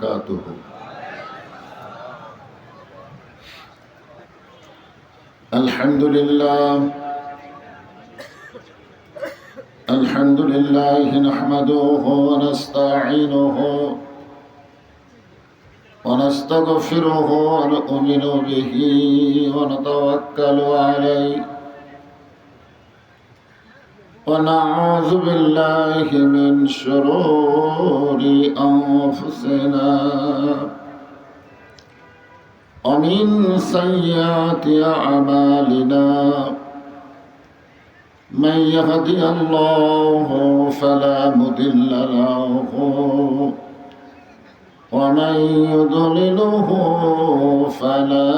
وبركاته. الحمد لله نحمده ونستعينه ونستغفره ونؤمن به ونتوكل عليه ونعوذ بالله من شرور أنفسنا ومن سيئات أعمالنا من يهدي الله فلا مضل له ومن يضلله فلا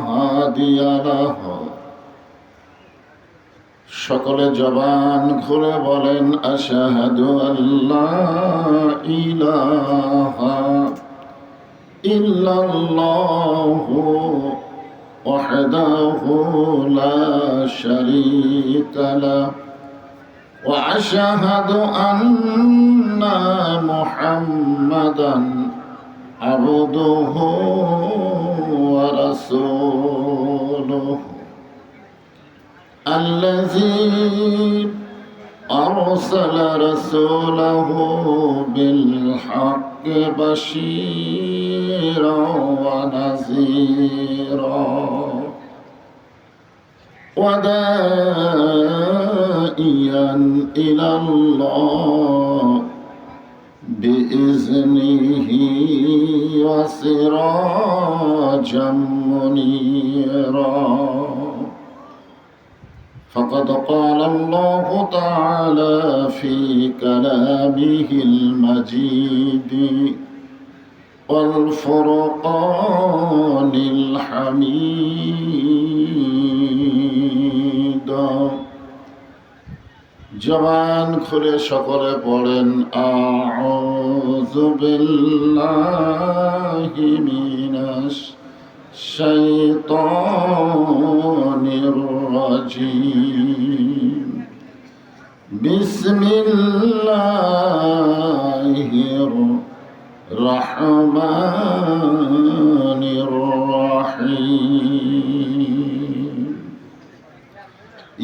هادي له. সকলে জবান খুলে বলেন আশহাদু আল্লা ইলাহা ইল্লাল্লাহু ওয়াহদাহু লা শারীকা লাহু ওয়া আশহাদু আন্না মুহাম্মাদান আবদুহু ওয়া রাসূলুহু الذي أرسل رسوله بالحق بشيرا ونذيرا وداعيا إلى الله بإذنه وسراجا منيرا. فقد قال الله تعالى في كلامه المجيد والفرقان الحميد. জবান খুলে সকলে পড়েন আউযু বিল্লাহি মিনাশ শাইতানির রাজিম. বিসমিল্লাহির রহমানির রহিম.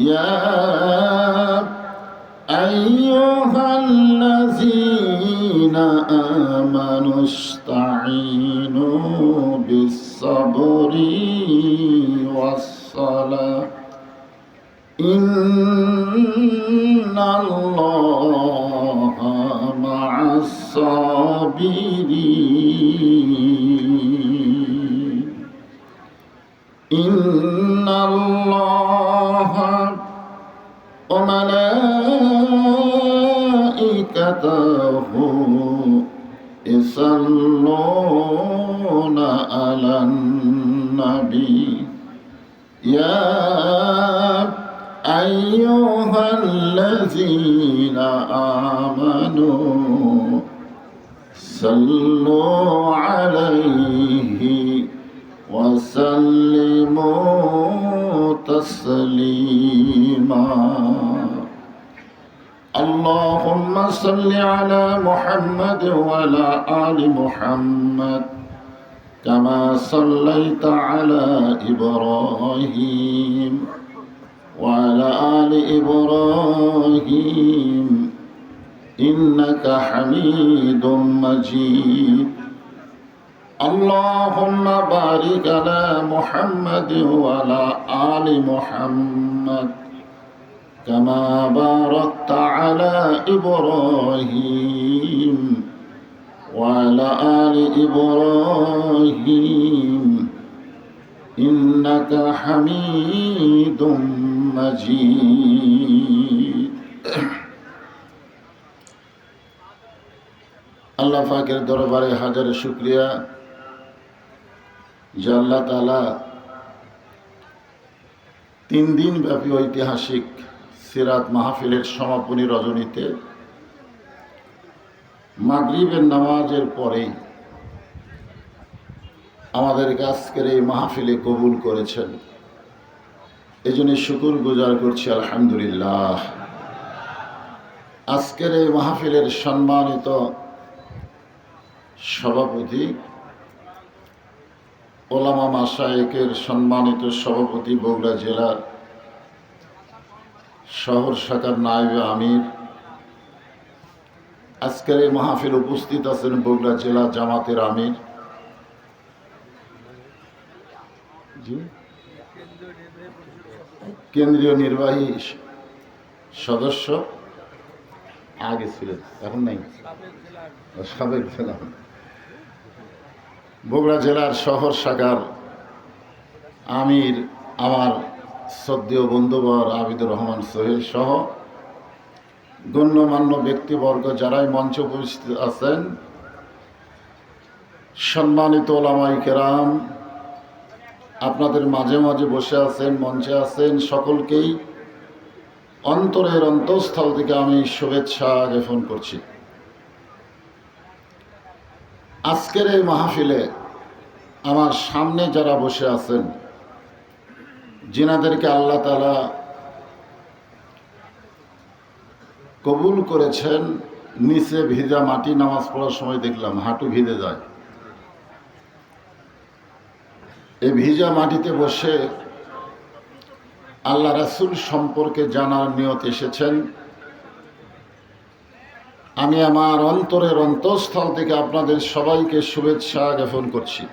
ইয়া আইয়ুহাল্লাযীনা আমানু ইসতাঈনু বিস-সাবরি ওয়াস-সালাহ ইন্নাল্লাহা মা'আস-সাবিরিন. ইন্নাল্লাহা ওয়া মালাইকাতাহু ইসাল্লুনা আলান নাবী ইয়া আইয়ুহাল্লাযীনা আমানু সাল্লু আলাইহি ওয়া সাল্লিমু তাসলিমা. اللهم صل على محمد وعلى آل محمد كما صليت على إبراهيم وعلى آل إبراهيم إنك حميد مجيد. اللهم بارك على محمد وعلى آل محمد كما باركت على إبراهيم وعلى آل إبراهيم إنك حميد مجيد. আল্লাহ পাকের দরবারে হাজার শুকরিয়া যে আল্লাহ তাআলা 3 দিন ব্যাপী ঐতিহাসিক সিরাত মাহফিলের সমাপনী রজনীতে মাগরিবের নামাজের পরেই আমাদেরকে আজকের এই মাহফিলে কবুল করেছেন। এজন্য শুকর গুজার করছি সভাপতি, ওলামা মাশায়েখের সম্মানিত সভাপতি, বগুড়া জেলার শহর শাখার নায়েবে আমির, আজকের এই মাহফিল উপস্থিত আছেন বগুড়া জেলা জামাতের আমির, কেন্দ্রীয় নির্বাহী সদস্য, আগে ছিলেন এখন নাই, সাবেক জেলা, বগুড়া জেলার শহর শাখার আমির আমার শ্রদ্ধেয় বন্ধুবর আবিদুর রহমান সোহেল সহ গণ্যমান্য ব্যক্তিবর্গ যারাই মঞ্চে উপস্থিত আছেন, সম্মানিত ওলামায়ে কেরাম, আপনাদের মাঝে মাঝে বসে আছেন, মঞ্চে আছেন, সকলকেই অন্তরের অন্তঃস্থল থেকে আমি শুভেচ্ছা জ্ঞাপন করছি। আজকের এই মাহফিলে আমার সামনে যারা বসে আছেন, যিনাদেরকে আল্লাহ তাআলা কবুল করেছেন, নিচে ভিজা মাটি, নামাজ পড়ার সময় দেখলাম হাঁটু ভিজে যায়, এই ভিজা মাটিতে বসে আল্লাহ রাসূল সম্পর্কে জানার নিয়ত এসেছেন। আমি আমার অন্তরের অন্তঃস্থল থেকে আপনাদের সবাইকে শুভেচ্ছা জ্ঞাপন করছি।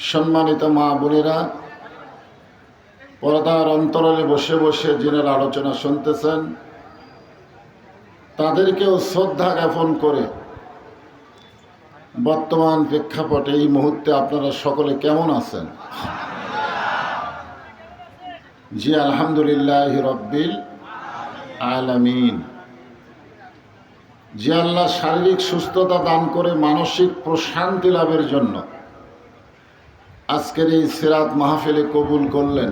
সম্মানিত মা বোনেরা, পর্দার অন্তরালে বসে বসে যিনারা আলোচনা শুনতেছেন, তাদেরকেও শ্রদ্ধা জ্ঞাপন করে বর্তমান প্রেক্ষাপটে এই মুহূর্তে আপনারা সকলে কেমন আছেন? জি আলহামদুলিল্লাহ রব্বিল আলামিন। যে আল্লাহ শারীরিক সুস্থতা দান করে মানসিক প্রশান্তি লাভের জন্য আজকের এই সিরাত মাহফিলে কবুল করলেন,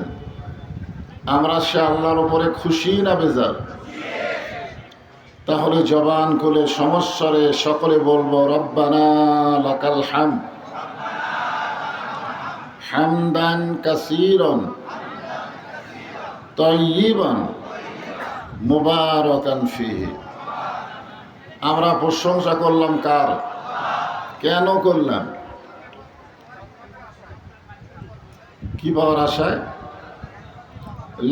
আমরা সে আল্লাহর উপরে খুশি না বেজার? তাহলে জবান খুলে সমস্বরে সকলে বলবো রব্বানা লাকাল হামদ হামদান কাসীরান তাইয়িবান মুবারাকান ফীহি। আমরা প্রশংসা করলাম কার? কেন করলাম? কি পাওয়ার আশায়?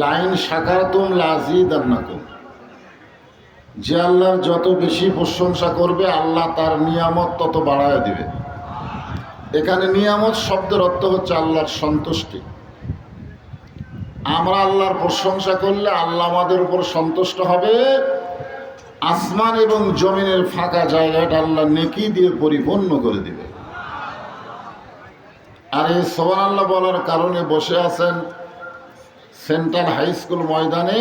লাইন শাকারতুম লাযীদান্নাকুম। যে আল্লাহর যত বেশি প্রশংসা করবে আল্লাহ তার নিয়ামত তত বাড়ায় দিবে। এখানে নিয়ামত শব্দের অর্থ হচ্ছে আল্লাহর সন্তুষ্টি। আমরা আল্লাহর প্রশংসা করলে আল্লাহ আমাদের উপর সন্তুষ্ট হবে, আসমান এবং জমিনের ফাঁকা জায়গাটা আল্লাহ নেকি দিয়ে পরিপূর্ণ করে দিবে। আর এই সুবহানাল্লাহ বলার কারণে বসে আছেন সেন্ট্রাল হাই স্কুল ময়দানে,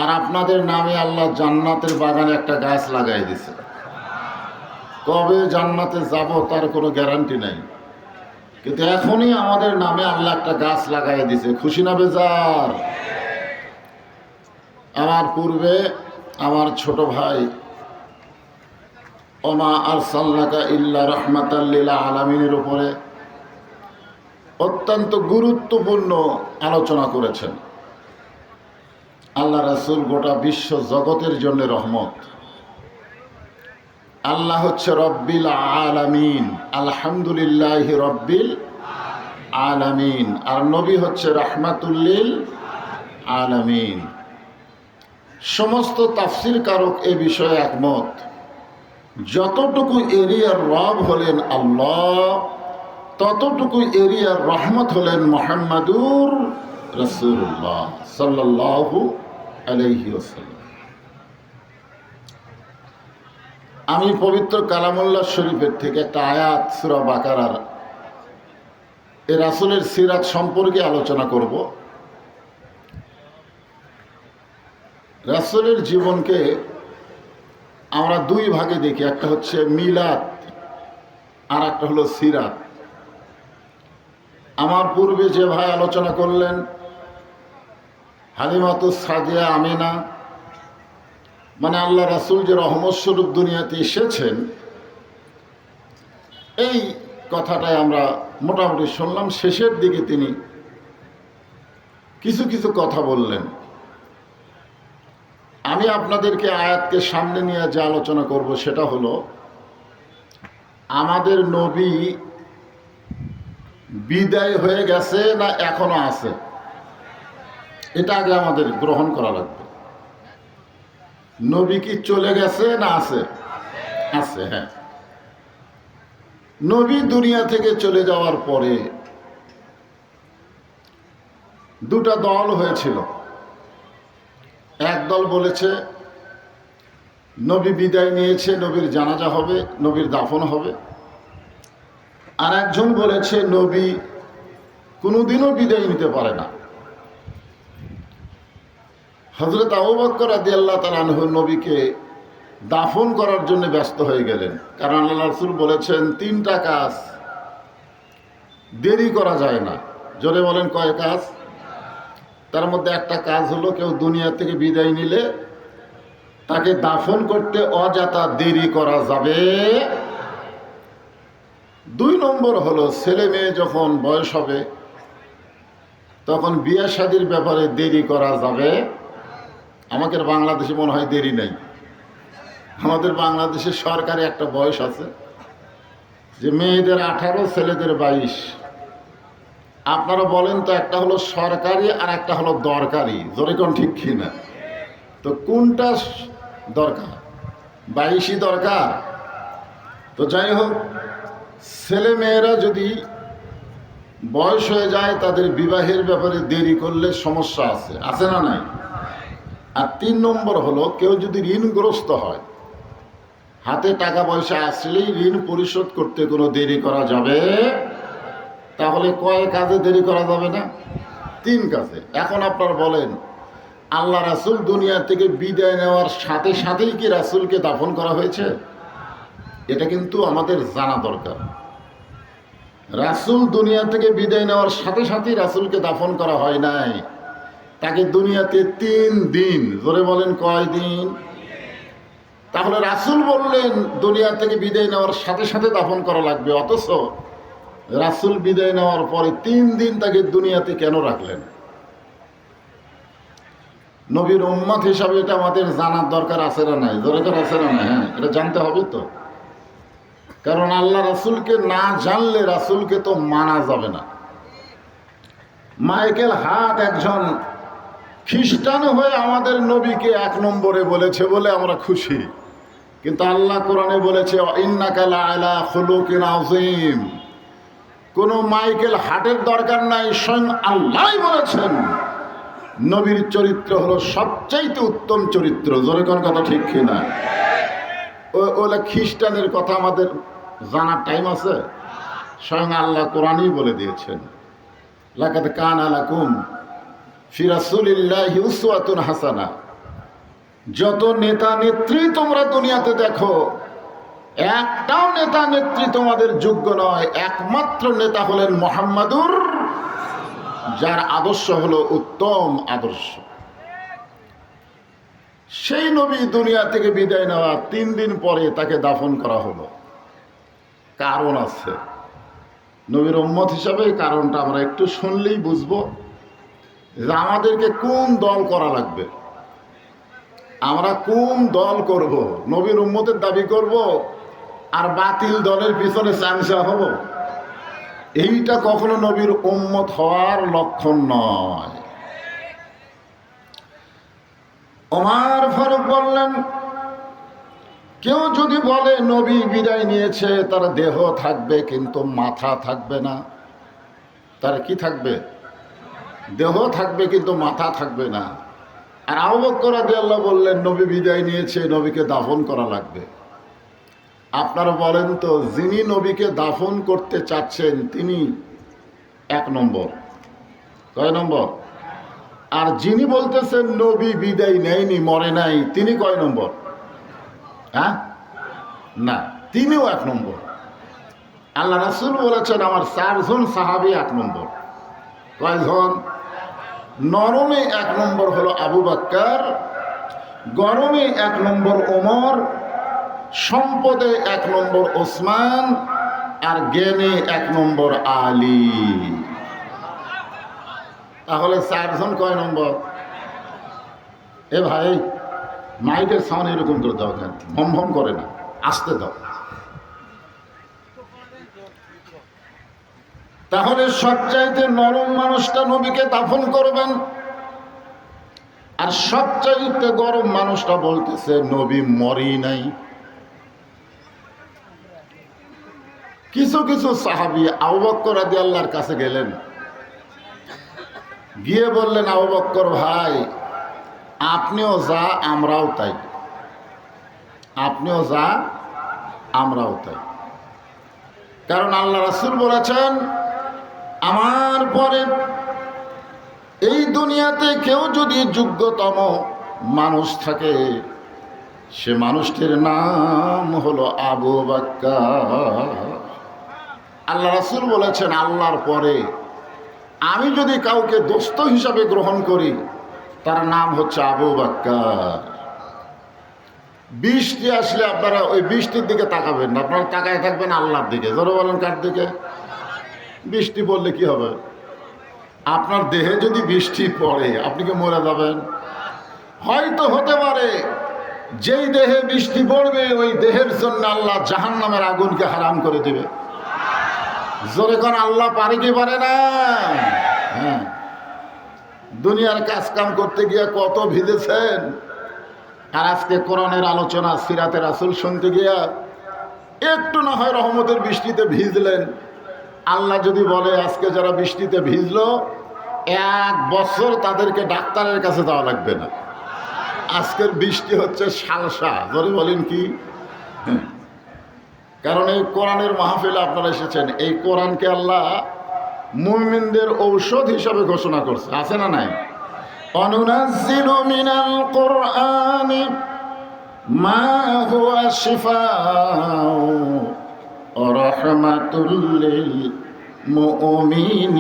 আর আপনাদের নামে আল্লাহ জান্নাতের বাগানে একটা গাছ লাগাই দিছে। কবে জান্নাতে যাব তার কোনো গ্যারান্টি নাই, কিন্তু এখনই আমাদের নামে আল্লাহ একটা গাছ লাগাই দিছে। খুশি না বেজার? আমার পূর্বে আমার ছোট ভাই ওমা আরসালনাকা ইল্লা রাহমাতাল লিল আলামিনের উপরে অত্যন্ত গুরুত্বপূর্ণ আলোচনা করেছেন। আল্লাহ রাসূল গোটা বিশ্ব জগতের জন্য রহমত। আল্লাহ হচ্ছে রব্বিল আলামিন, আলহামদুলিল্লাহি রব্বিল আলামিন, আর নবী হচ্ছে রাহমাতুল লিল আলামিন। সমস্ত তাফসীর কারক এ বিষয়ে একমত। যতটুকু এরিয়ার রব হলেন আল্লাহ, ততটুকু এরিয়ার রহমত হলেন মুহাম্মাদুর রাসূলুল্লাহ সাল্লাল্লাহু আলাইহি ওয়াসাল্লাম। আমি পবিত্র কালামুল্লাহ শরীফের থেকে একটা আয়াত সূরা বাকারার এ রাসূলের সিরাত সম্পর্কে আলোচনা করব। রাসূলের জীবনকে আমরা দুই ভাগে দেখি, একটা হচ্ছে মিলাদ আর একটা হলো সিরাত। আমার পূর্বে যে ভাই আলোচনা করলেন হালিমাতুস সাদিয়া আমিনা, মানে আল্লাহ রাসূল যে রহমত স্বরূপ দুনিয়াতে এসেছেন, এই কথাটাই আমরা মোটামুটি শুনলাম। শেষের দিকে তিনি কিছু কিছু কথা বললেন। আমি আপনাদেরকে আয়াতকে সামনে নিয়ে যে আলোচনা করব সেটা হলো আমাদের নবী বিদায় হয়ে গেছে না এখনো আছে, এটা আগে আমাদের গ্রহণ করা লাগবে। নবী কি চলে গেছে না আছে? আছে, হ্যাঁ। নবী দুনিয়া থেকে চলে যাওয়ার পরে দুটা দল হয়েছিল। এক দল বলেছে নবী বিদায় নিয়েছে, নবীর জানাজা হবে, নবীর দাফন হবে। আর একজন বলেছে নবী কোনোদিনও বিদায় নিতে পারে না। হযরত আবু বকর রাদিয়াল্লাহু তাআলা আনহু নবীকে দাফন করার জন্য ব্যস্ত হয়ে গেলেন, কারণ আল্লাহ রাসূল বলেছেন তিনটা কাজ দেরি করা যায় না। জোরে বলেন কয় কাজ? তার মধ্যে একটা কাজ হলো কেউ দুনিয়া থেকে বিদায় নিলে তাকে দাফন করতে অযথা দেরি করা যাবে। 2 নম্বর হলো ছেলে মেয়ে যখন বয়স হবে তখন বিয়ে শাদীর ব্যাপারে দেরি করা যাবে। আমাদের বাংলাদেশে মনে হয় দেরি নেই। আমাদের বাংলাদেশে সরকারি একটা বয়স আছে যে মেয়েদের 18, ছেলেদের 22। আপনারা বলেন তো, একটা হলো সরকারি আর একটা হলো দরকারি, জোরে কোন ঠিক কিনা? তো কোনটা দরকার? 22ই দরকার। তো যাই হোক, ছেলে মেয়েরা যদি বয়স হয়ে যায় তাদের বিবাহের ব্যাপারে দেরি করলে সমস্যা আছে, আছে না নাই? আর 3 নম্বর হলো কেউ যদি ঋণগ্রস্ত হয়, হাতে টাকা পয়সা আসলেই ঋণ পরিশোধ করতে কোনো দেরি করা যাবে? তাহলে কয় কাজে দেরি করা যাবে না? 3 কাজে। এখন আপনারা বলেন আল্লাহ রাসূল দুনিয়া থেকে বিদায় নেওয়ার সাথে সাথেই কি রাসূলকে দাফন করা হয়েছে? এটা কিন্তু আমাদের জানা দরকার। রাসূল দুনিয়া থেকে বিদায় নেওয়ার সাথে সাথেই রাসূলকে দাফন করা হয় নাই। তাকে দুনিয়াতে 3 দিন, জোরে বলেন কয় দিন? তাহলে রাসূল বললেন দুনিয়া থেকে বিদায় নেওয়ার সাথে সাথে দাফন করা লাগবে, অথচ রাসূল বিদায় নেওয়ার পরে 3 দিন তাকে দুনিয়াতে কেন রাখলেন? নবীর উম্মত হিসাবে এটা আমাদের জানার দরকার আছে না নাই? দরকার আছে না নাই? হ্যাঁ, এটা জানতে হবে তো। কারণ আল্লাহ রাসূলকে না জানলে রাসূলকে তো মানা যাবে না। মাইকেল হার্ট একজন খ্রিস্টান হয়ে আমাদের নবীকে 1 নম্বরে বলেছে বলে আমরা খুশি, কিন্তু আল্লাহ কোরআনে বলেছে ইন্নাকা লাআলা খুলুকিন আযীম। কোনো মাইকেল হার্টের দরকার নাই, স্বয়ং আল্লাহই বলেছেন নবীর চরিত্র হলো সবচাইতে উত্তম চরিত্র। জোরে কোন কথা ঠিক কিনা? ওলা খ্রিস্টানের কথা আমাদের জানার টাইম আছে? স্বয়ং আল্লাহ কোরআনই বলে দিয়েছেন লাকাদ কানা লাকুম ফি রাসূলিল্লাহি উসওয়াতুন হাসানা। যত নেতা নেত্রী তোমরা দুনিয়াতে দেখো, একটাও নেতা নেত্রী তোমাদের যোগ্য নয়। একমাত্র নেতা হলেন মুহাম্মাদুর, যার আদর্শ হলো উত্তম আদর্শ। সেই নবী দুনিয়া থেকে বিদায় নেওয়া 3 দিন পরে তাকে দাফন করা হলো। কারণ আছে। নবীর উম্মত হিসাবে এই কারণটা আমরা একটু শুনলেই বুঝবো যে আমাদেরকে কোন দল করা লাগবে, আমরা কোন দল করব। নবীর উম্মতের দাবি করব আর বাতিল দলের পিছনে চামচা হব, এইটা কখনো নবীর উম্মত হওয়ার লক্ষণ নয়। ওমর ফারুক বললেন, কেউ যদি বলে নবী বিদায় নিয়েছে, তার দেহ থাকবে কিন্তু মাথা থাকবে না। তার কি থাকবে? দেহ থাকবে কিন্তু মাথা থাকবে না। আর আবু বকর রাদিয়াল্লাহু বললেন নবী বিদায় নিয়েছে, নবীকে দাফন করা লাগবে। আপনারা বলেন তো, যিনি নবীকে দাফন করতে চাচ্ছেন তিনি 1 নম্বর, কয় নম্বর? আর যিনি বলতেছেন নবী বিদায় নেয়নি, মরে নাই, তিনি কয় নম্বর? হ্যাঁ, না, তিনিও 1 নম্বর। আল্লাহ রাসূল বলেছেন আমার 4 জন সাহাবী 1 নম্বর। কয়জন? নরমে 1 নম্বর হলো আবু বকর, গরমে 1 নম্বর ওমর, সম্পদে 1 নম্বর ওসমান, আর জ্ঞানে 1 নম্বর আলী। তাহলে 4 জন কয় নম্বর? এ ভাই মাইকের সাউন্ড এরকম করে দাও, কেন ভম ভম করে না, আসতে দাও। তাহলে সবচাইতে নরম মানুষটা নবীকে দাফন করবেন, আর সবচাইতে গরম মানুষটা বলতেছে নবী মরি নাই। কিছু কিছু সাহাবী আবু বকর রাদিয়াল্লাহর কাছে গেলেন, গিয়ে বললেন, আবু বকর ভাই, আপনিও যা আমরাও তাই, আপনিও যা আমরাও তাই। কারণ আল্লাহ রাসূল বলেছেন, আমার পরে এই দুনিয়াতে কেউ যদি যোগ্যতম মানুষ থাকে, সে মানুষটির নাম হলো আবু বকর। আল্লাহ রাসূল বলেছেন, আল্লাহর পরে আমি যদি কাউকে দোস্ত হিসাবে গ্রহণ করি, তার নাম হচ্ছে আবু বকর। বৃষ্টি আসলে আপনারা ওই বৃষ্টির দিকে তাকাবেন না, আপনারা তাকায় থাকবেন আল্লাহর দিকে। জোরে বলেন, কার দিকে? বৃষ্টি পড়লে কি হবে? আপনার দেহে যদি বৃষ্টি পড়ে, আপনি কি মরে যাবেন? হয়তো হতে পারে যেই দেহে বৃষ্টি পড়বে ওই দেহের জন্য আল্লাহ জাহান্নামের আগুনকে হারাম করে দিবে। জোরে কোন আল্লাহ পারে কি পারে না? হ্যাঁ, দুনিয়ার কাজ কাম করতে গিয়ে কত ভিজেছেন, আর আজকে কোরআনের আলোচনা, সিরাতে রাসূল শুনতে গিয়া একটু না হয় রহমতের বৃষ্টিতে ভিজলেন। আল্লাহ যদি বলে আজকে যারা বৃষ্টিতে ভিজলো 1 বছর তাদেরকে ডাক্তারের কাছে যাওয়া লাগবে না। আজকের বৃষ্টি হচ্ছে সালসা। ধরে বলেন কি? কারণ এই কোরআনের মাহফিলে আপনারা এসেছেন, এই কোরআনকে আল্লাহ মুমিনদের ঔষধ হিসাবে ঘোষণা করছে, আছে না নাই? অনুনাজ্জিলু মিনাল কুরআনি মা হুয়া শিফাউ ওয়া রাহমাতুল লিল মুমিনিন।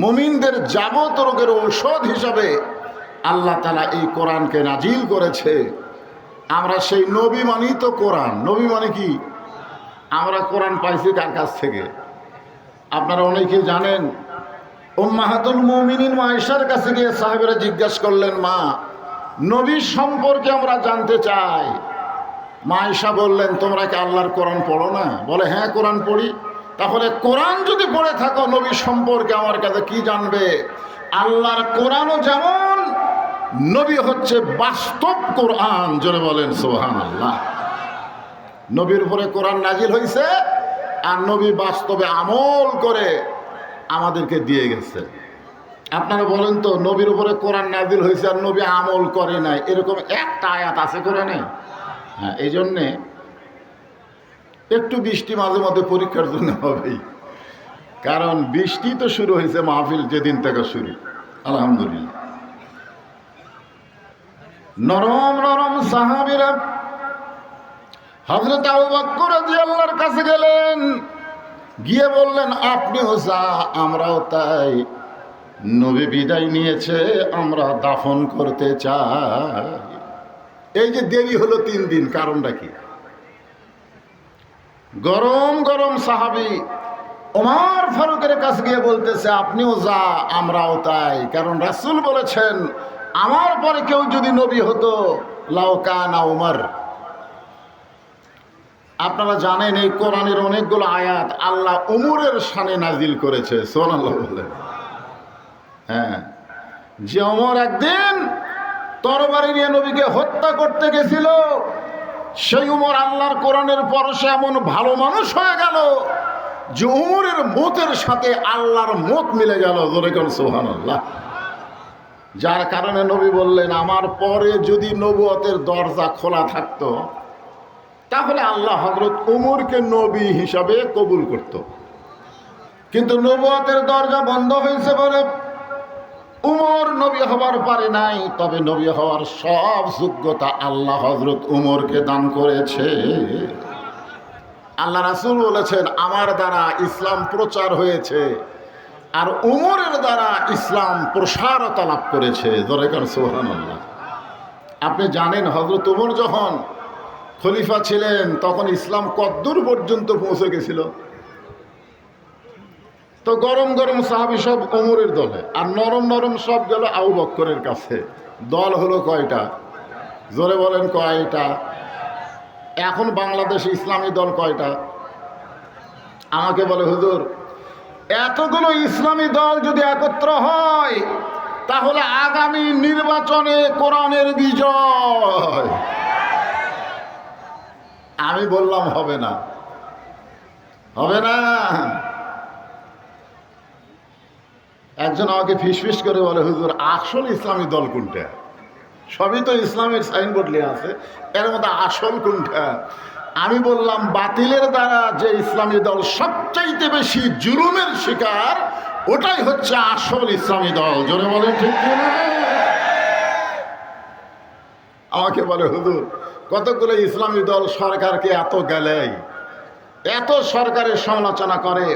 মুমিনদের যাবত রোগের ঔষধ হিসাবে আল্লাহ তাআলা এই কোরআনকে নাজিল করেছে। আমরা সেই নবী মানি তো কোরআন। নবী মানে কি? আমরা কোরআন পাইছি কার কাছ থেকে? আপনারা অনেকেই জানেন, উম্মাহাতুল মুমিনিন মা আয়েশার কাছে গিয়ে সাহাবীরা জিজ্ঞাসা করলেন, মা, নবী সম্পর্কে আমরা জানতে চাই। মা আয়েশা বললেন, তোমরা কি আল্লাহর কোরআন পড়ো না? বলে, হ্যাঁ, কোরআন পড়ি। তাহলে কোরআন যদি পড়ে থাকো, নবী সম্পর্কে আমার কাছে কি জানবে? আল্লাহর কোরআনও যেমন, নবী হচ্ছে বাস্তব কোরআন। জোরে বলেন সুবহানাল্লাহ। নবীর উপরে কোরআন নাজিল হয়েছে, আর নবী বাস্তবে আমল করে আমাদেরকে দিয়ে গেছে। আপনারা বলেন তো, নবীর উপরে কোরআন নাজিল হয়েছে আর নবী আমল করে নাই, এরকম একটা আয়াত আছে কোরআনে? হ্যাঁ, এই জন্যে একটু বৃষ্টি মাঝে মধ্যে পরীক্ষার জন্য হবেই। কারণ বৃষ্টি তো শুরু হয়েছে মাহফিল যেদিন থেকে শুরু, আলহামদুলিল্লাহ। নরম নরম সাহাবীরা হযরত আবু বকর রাদিয়াল্লাহর কাছে গেলেন, গিয়ে বললেন, আপনিও যা আমরাও তাই, নবী বিদায় নিয়েছে, আমরা দাফন করতে চাই। এই যে দেরি হলো 3 দিন, কারণটা কি? গরম গরম সাহাবী ওমর ফারুকের কাছে গিয়ে বলতেছে, আপনিও যা আমরাও তাই। কারণ রাসূল বলেছেন, আমার পরে কেউ যদি নবী হতো লাউ কানা ওমর। আপনারা জানেন এই কোরআনের অনেকগুলো আয়াত আল্লাহ ওমরের শানে নাজিল করেছে। সুবহানাল্লাহ বলেন। হ্যাঁ, যে ওমর একদিন তরবারি নিয়ে নবীকে হত্যা করতে গেছিল, সেই ওমর আল্লাহর কোরআনের পরশে এমন ভালো মানুষ হয়ে গেল যে ওমরের মতের সাথে আল্লাহর মত মিলে গেল। জোরে কোন সুবহানাল্লাহ। যার কারণে নবী বললেন, আমার পরে যদি নবুয়তের দরজা খোলা থাকতো, তাহলে আল্লাহ হযরত ওমরকে নবী হিসাবে কবুল করত। কিন্তু নবুয়তের দরজা বন্ধ হয়েছে বলে উমর নবী হবার পারে নাই। তবে নবী হওয়ার সব যোগ্যতা আল্লাহ হযরত উমরকে দান করেছে। আল্লাহ রাসূল বলেছেন, আমার দ্বারা ইসলাম প্রচার হয়েছে, আর উমরের দ্বারা ইসলাম প্রসারতা লাভ করেছে। জোরে কান সুবহানাল্লাহ। আপনি জানেন হযরত উমর যখন খলিফা ছিলেন, তখন ইসলাম কতদূর পর্যন্ত পৌঁছে গেছিল? তো গরম গরম সাহাবী সব ওমরের দলে, আর নরম নরম সব গেল আবু বক্করের কাছে। দল হলো কয়টা? জোরে বলেন কয়টা? এখন বাংলাদেশে ইসলামী দল কয়টা? আমাকে বলে, হুজুর এতগুলো ইসলামী দল যদি একত্র হয় তাহলে আগামী নির্বাচনে কোরআনের বিজয়। আমি বললাম হবে না, হবে না। একজন আমাকে ফিসফিস করে বলে, হুজুর আসল ইসলামী দল কোনটা? সবই তো ইসলামের সাইনবোর্ড লেখা আছে, এর মধ্যে আসল কোনটা? আমি বললাম, বাতিলের দ্বারা যে ইসলামী দল সবচাইতে বেশি জুলুমের শিকার, ওটাই হচ্ছে আসল ইসলামী দল। জোরে বলেন ঠিক কিনা? আমাকে বলে, হুজুর কতগুলো ইসলামী দল সরকারকে এত গেলেই, এত সরকারের সমালোচনা করে,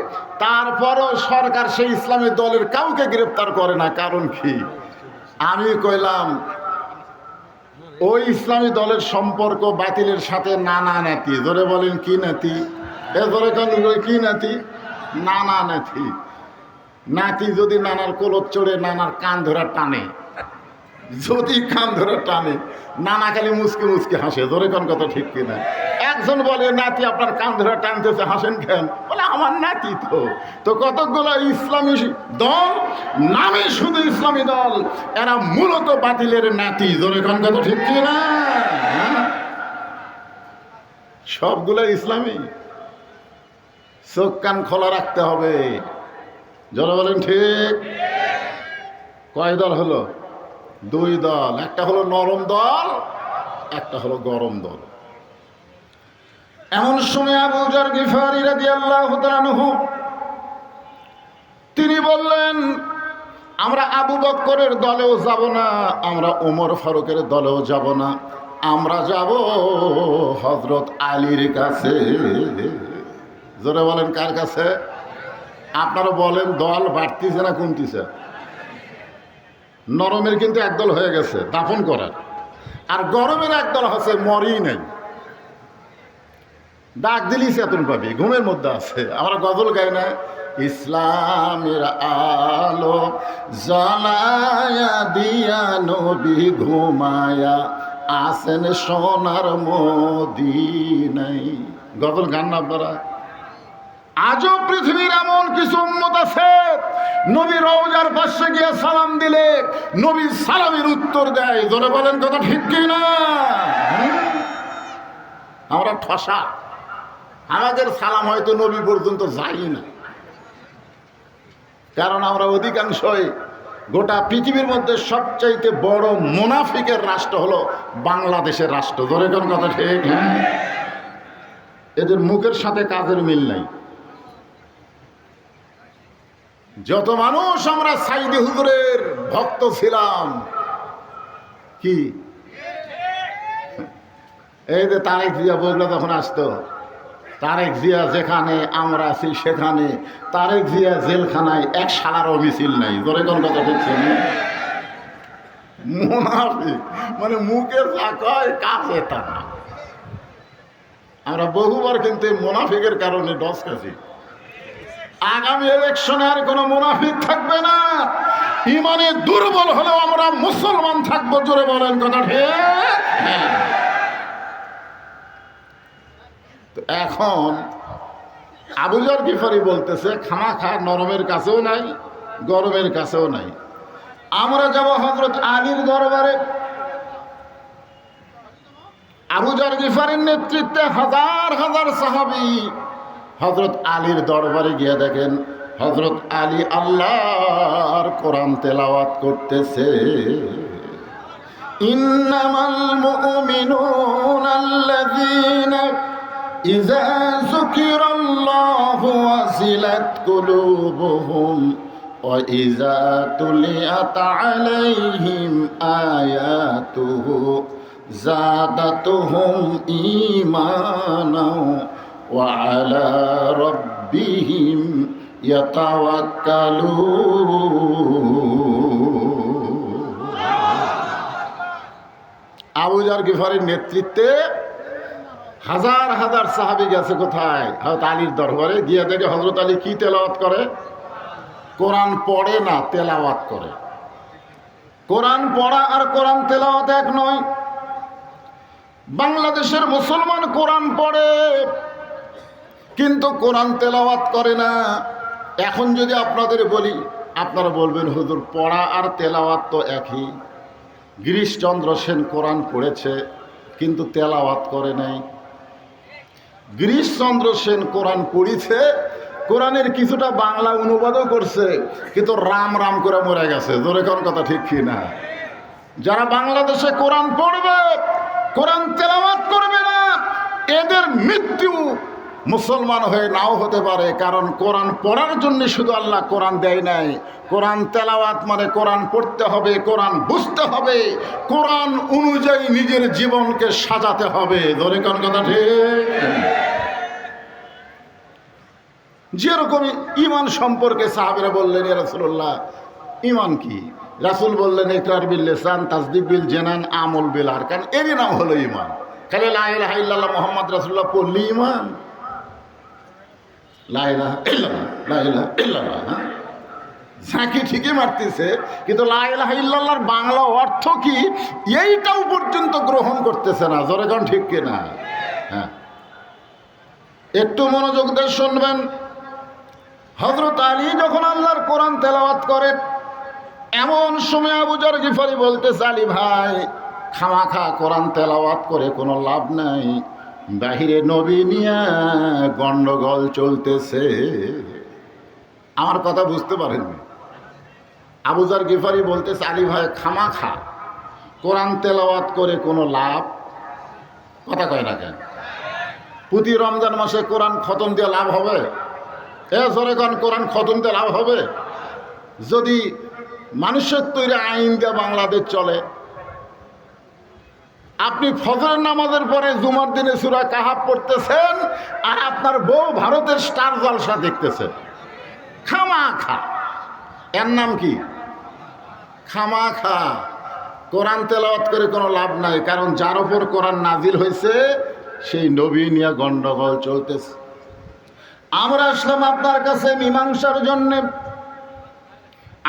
তারপরও সরকার সেই ইসলামী দলের কাউকে গ্রেফতার করে না, কারণ কি? আমি কইলাম, ওই ইসলামী দলের সম্পর্ক বাতিলের সাথে নানা নাতি। ধরে বলেন কি নাতি? এ ধরে কি নাতি? নানা নাতি। নাতি যদি নানার কোলত চড়ে নানার কান ধরে টানে, যদি কান ধরে টানে, নানা খালি মুসকে মুসকে হাসে। ধরে কোন কথা ঠিক কিনা? একজন বলে, নাতি আপনার কান ধরে টানতেছে, হাসেন কেন? বলে, আমার নাতি তো। তো কতগুলো ইসলামী দল, নামে শুধু ইসলামী দল, এরা মূলত বাতিলের নাতি। ধরে কোন কথা ঠিক কিনা? সবগুলো ইসলামী। চোখ কান খোলা রাখতে হবে। যারা বলেন ঠিক। কয় দল হলো? দুই দল। একটা হলো নরম দল, একটা হলো গরম দল। এমন সময় আবু যর গিফারী রাদিয়াল্লাহু তাআলা আনহু তিনি বললেন, আমরা আবু বকরের দলেও যাব না, আমরা ওমর ফারুকের দলেও যাব না, আমরা যাব হযরত আলীর কাছে। জোরে বলেন কার কাছে? আপনারা বলেন, দল বাড়তিছে না কমতিছে? নরমের কিন্তু একদল হয়ে গেছে দাফন করার, আর গরমের একদল হচ্ছে মরেই নাই, ডাক দিলি চেতন পাবি, ঘুমের মধ্যে আছে। আমরা গজল গাই না, ইসলামের আলো জ্বালায়া দিয়া নবী ঘুমায়া আসেন সোনার মদিনায়। গজল গান না আপনারা? আজও পৃথিবীর এমন কিছু উম্মত আছে, নবী রওজার পাশে গিয়ে সালাম দিলে নবী সালামের উত্তর দেয়। জোরে বলেন কথা ঠিক কিনা? আমরা ঠসা, আমাদের সালাম হয়তো নবী পর্যন্ত যাই না, কারণ আমরা অধিকাংশই গোটা পৃথিবীর মধ্যে সবচাইতে বড় মুনাফিকের রাষ্ট্র হলো বাংলাদেশের রাষ্ট্র। জোরে কোন কথা ঠিক? এদের মুখের সাথে কাজের মিল নাই। যত মানুষ আমরা সাইদি হুজুরের ভক্ত ছিলাম, কি এই যে তারেক জিয়া বললো তখন আসতো, তারেক জিয়া যেখানে আমরা আছি সেখানে তারেক জিয়া জেলখানায় এক সালারও মিছিল নাই। ধরে কোন কথা ঠিক? মুনাফিক মানে মুখে যা কয় কাজে তা না। আমরা বহুবার কিন্তু মুনাফিকের কারণে ডস খাচ্ছি। আগামী ইলেকশনে আর কোনো মুনাফিক থাকবে না। ইমানে দুর্বল হলেও আমরা মুসলমান থাকবো। জোরে বলেন কথা ঠিক? তো এখন আবু যর গিফারী বলতেছে, খামাখা নরমের কাছেও নাই, গরমের কাছেও নাই, আমরা যাব হযরত আলীর দরবারে। আবু যর গিফারীর নেতৃত্বে হাজার হাজার সাহাবী হযরত আলীর দরবারে গিয়ে দেখেন হযরত আলী আল্লাহর কোরআন তেলাওয়াত করতেছে। ইন্নামাল মুমিনুনা আল্লাযীনা ইযা যুকিরাল্লাহু ওয়াজিলাত কুলুবুহুম ওয়া ইযা তুলিয়াত আলাইহিম আয়াতুহু যাদাতুহুম ঈমানাও ওয়া আলা রাব্বিহিম ইয়াতাওয়াক্কালুন। আবু যর গিফারীর নেতৃত্বে হাজার হাজার সাহাবী গেছে কোথায়? হযরত আলীর দরবারে। গিয়ে দেখে হযরত আলী কি তেলাওয়াত করে? কোরআন পড়ে না, তেলাওয়াত করে। কোরআন পড়া আর কোরআন তেলাওয়াত এক নয়। বাংলাদেশের মুসলমান কোরআন পড়ে কিন্তু কোরআন তেলাওয়াত করে না। এখন যদি আপনাদের বলি, আপনারা বলবেন হুজুর পড়া আর তেলাওয়াত তো একই। গিরিশচন্দ্র সেন কোরআন পড়েছে কিন্তু তেলাওয়াত করে নাই। গিরিশচন্দ্র সেন কোরআন পড়িছে, কোরআনের কিছুটা বাংলা অনুবাদও করছে, কিন্তু রাম রাম করে মরে গেছে। জোরে কোন কথা ঠিক কি না? যারা বাংলাদেশে কোরআন পড়বে, কোরআন তেলাওয়াত করবে না, এদের মৃত্যু মুসলমান হয়ে নাও হতে পারে। কারণ কোরআন পড়ার জন্য শুধু আল্লাহ কোরআন দেয় নাই। কোরআন তেলাওয়াত মানে কোরআন পড়তে হবে, কোরআন বুঝতে হবে, কোরআন অনুযায়ী নিজের জীবনকে সাজাতে হবে। ধরে কোন কথা ঠিক? যেরকম ঈমান সম্পর্কে সাহাবীরা বললেন, ইয়া রাসূলুল্লাহ ঈমান কি? রাসূল বললেন ইকরার বিল লিসান, তাসদীক বিল জানান, আমল বিল আরকান। এরই নাম হলো ঈমান। খালি লা ইলাহা ইল্লাল্লাহ মুহাম্মদ রাসূলুল্লাহ পড়লি ঈমান? লা ইলাহা ইল্লাল্লাহ, লা ইলাহা ইল্লাল্লাহ, হ্যাঁ ঝাঁকি ঠিকই মারতেছে, কিন্তু লা ইলাহা ইল্লাল্লাহর বাংলা অর্থ কি এইটাও পর্যন্ত গ্রহণ করতেছে না। জোরে কোন ঠিক কিনা? হ্যাঁ, একটু মনোযোগ দিয়ে শুনবেন। হযরত আলী যখন আল্লাহর কোরআন তেলাওয়াত করে, এমন সময় আবু যর গিফারি বলতেছে, আলী ভাই খামাখা কোরআন তেলাওয়াত করে কোনো লাভ নাই, বাহিরে নবী নিয়ে গন্ডগোল চলতেছে। আমার কথা বুঝতে পারেননি? আবু যর গিফারি বলতেছে, আলী ভাই খামাখা কোরআন তেলাওয়াত করে কোনো লাভ? কথা কয় না কেন? প্রতি রমজান মাসে কোরআন খতম দিয়ে লাভ হবে? জোরে কোন কোরআন খতম দিয়ে লাভ হবে? যদি মানুষের তৈরি আইন দিয়ে বাংলাদেশ চলে, আপনি ফজরের নামাজের পরে জুমার দিনে সূরা কাহাফ পড়তেছেন আর আপনার বউ ভারতের স্টার জলসা দেখতেছে। খামাখা, এর নাম কি? খামাখা কোরআন তেলাওয়াত করে কোনো লাভ নাই। কারণ যার ওপর কোরআন নাজিল হয়েছে সেই নবী নিয়ে গন্ডগোল চলতেছে। আমরা আসলাম আপনার কাছে মীমাংসার জন্য।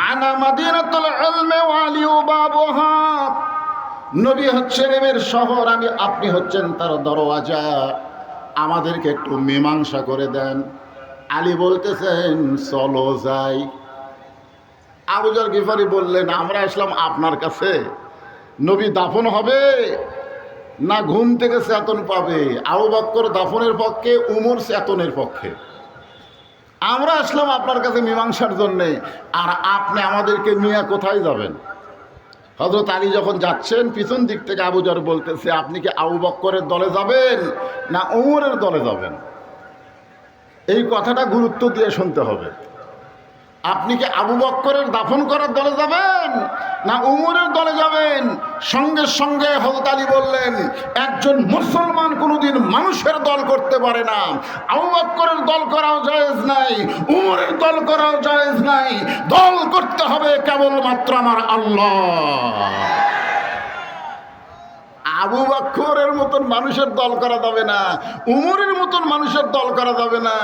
আনা মাদিনাতুল ইলমি ওয়া আলিউ বাবুহা, নবী হচ্ছেন ইলমের শহর, আপনি হচ্ছেন তার দরওয়াজা। আমাদেরকে একটু মীমাংসা করে দেন। আলী বলতেছেন চলো যাই। আবু যর গিফারি বললেন, আমরা আসলাম আপনার কাছে, নবী দাফন হবে না ঘুম থেকে চেতন পাবে? আবু বকর দাফনের পক্ষে, উমর চেতনের পক্ষে। আমরা আসলাম আপনার কাছে মীমাংসার জন্যে, আর আপনি আমাদেরকে নিয়ে কোথায় যাবেন? হযরত আলী যখন যাচ্ছেন, পিছন দিক থেকে আবু যর বলতেছে, আপনি কি আবু বকরের দলে যাবেন না উমরের দলে যাবেন? এই কথাটা গুরুত্ব দিয়ে শুনতে হবে। আপনি কি আবু বকরের দাফন করার দলে যাবেন না উমরের দলে যাবেন? সঙ্গে সঙ্গে হযরত আলী বললেন, একজন মুসলমান কোনোদিন মানুষের দল করতে পারে না। আবু বকরের দল করাও জায়েজ নাই, উমরের দল করাও জায়েজ নাই। দল করতে হবে কেবলমাত্র আমার আল্লাহ। আবু বকরের মতন মানুষের দল করা যাবে না, উমরের মতন মানুষের দল করা যাবে না।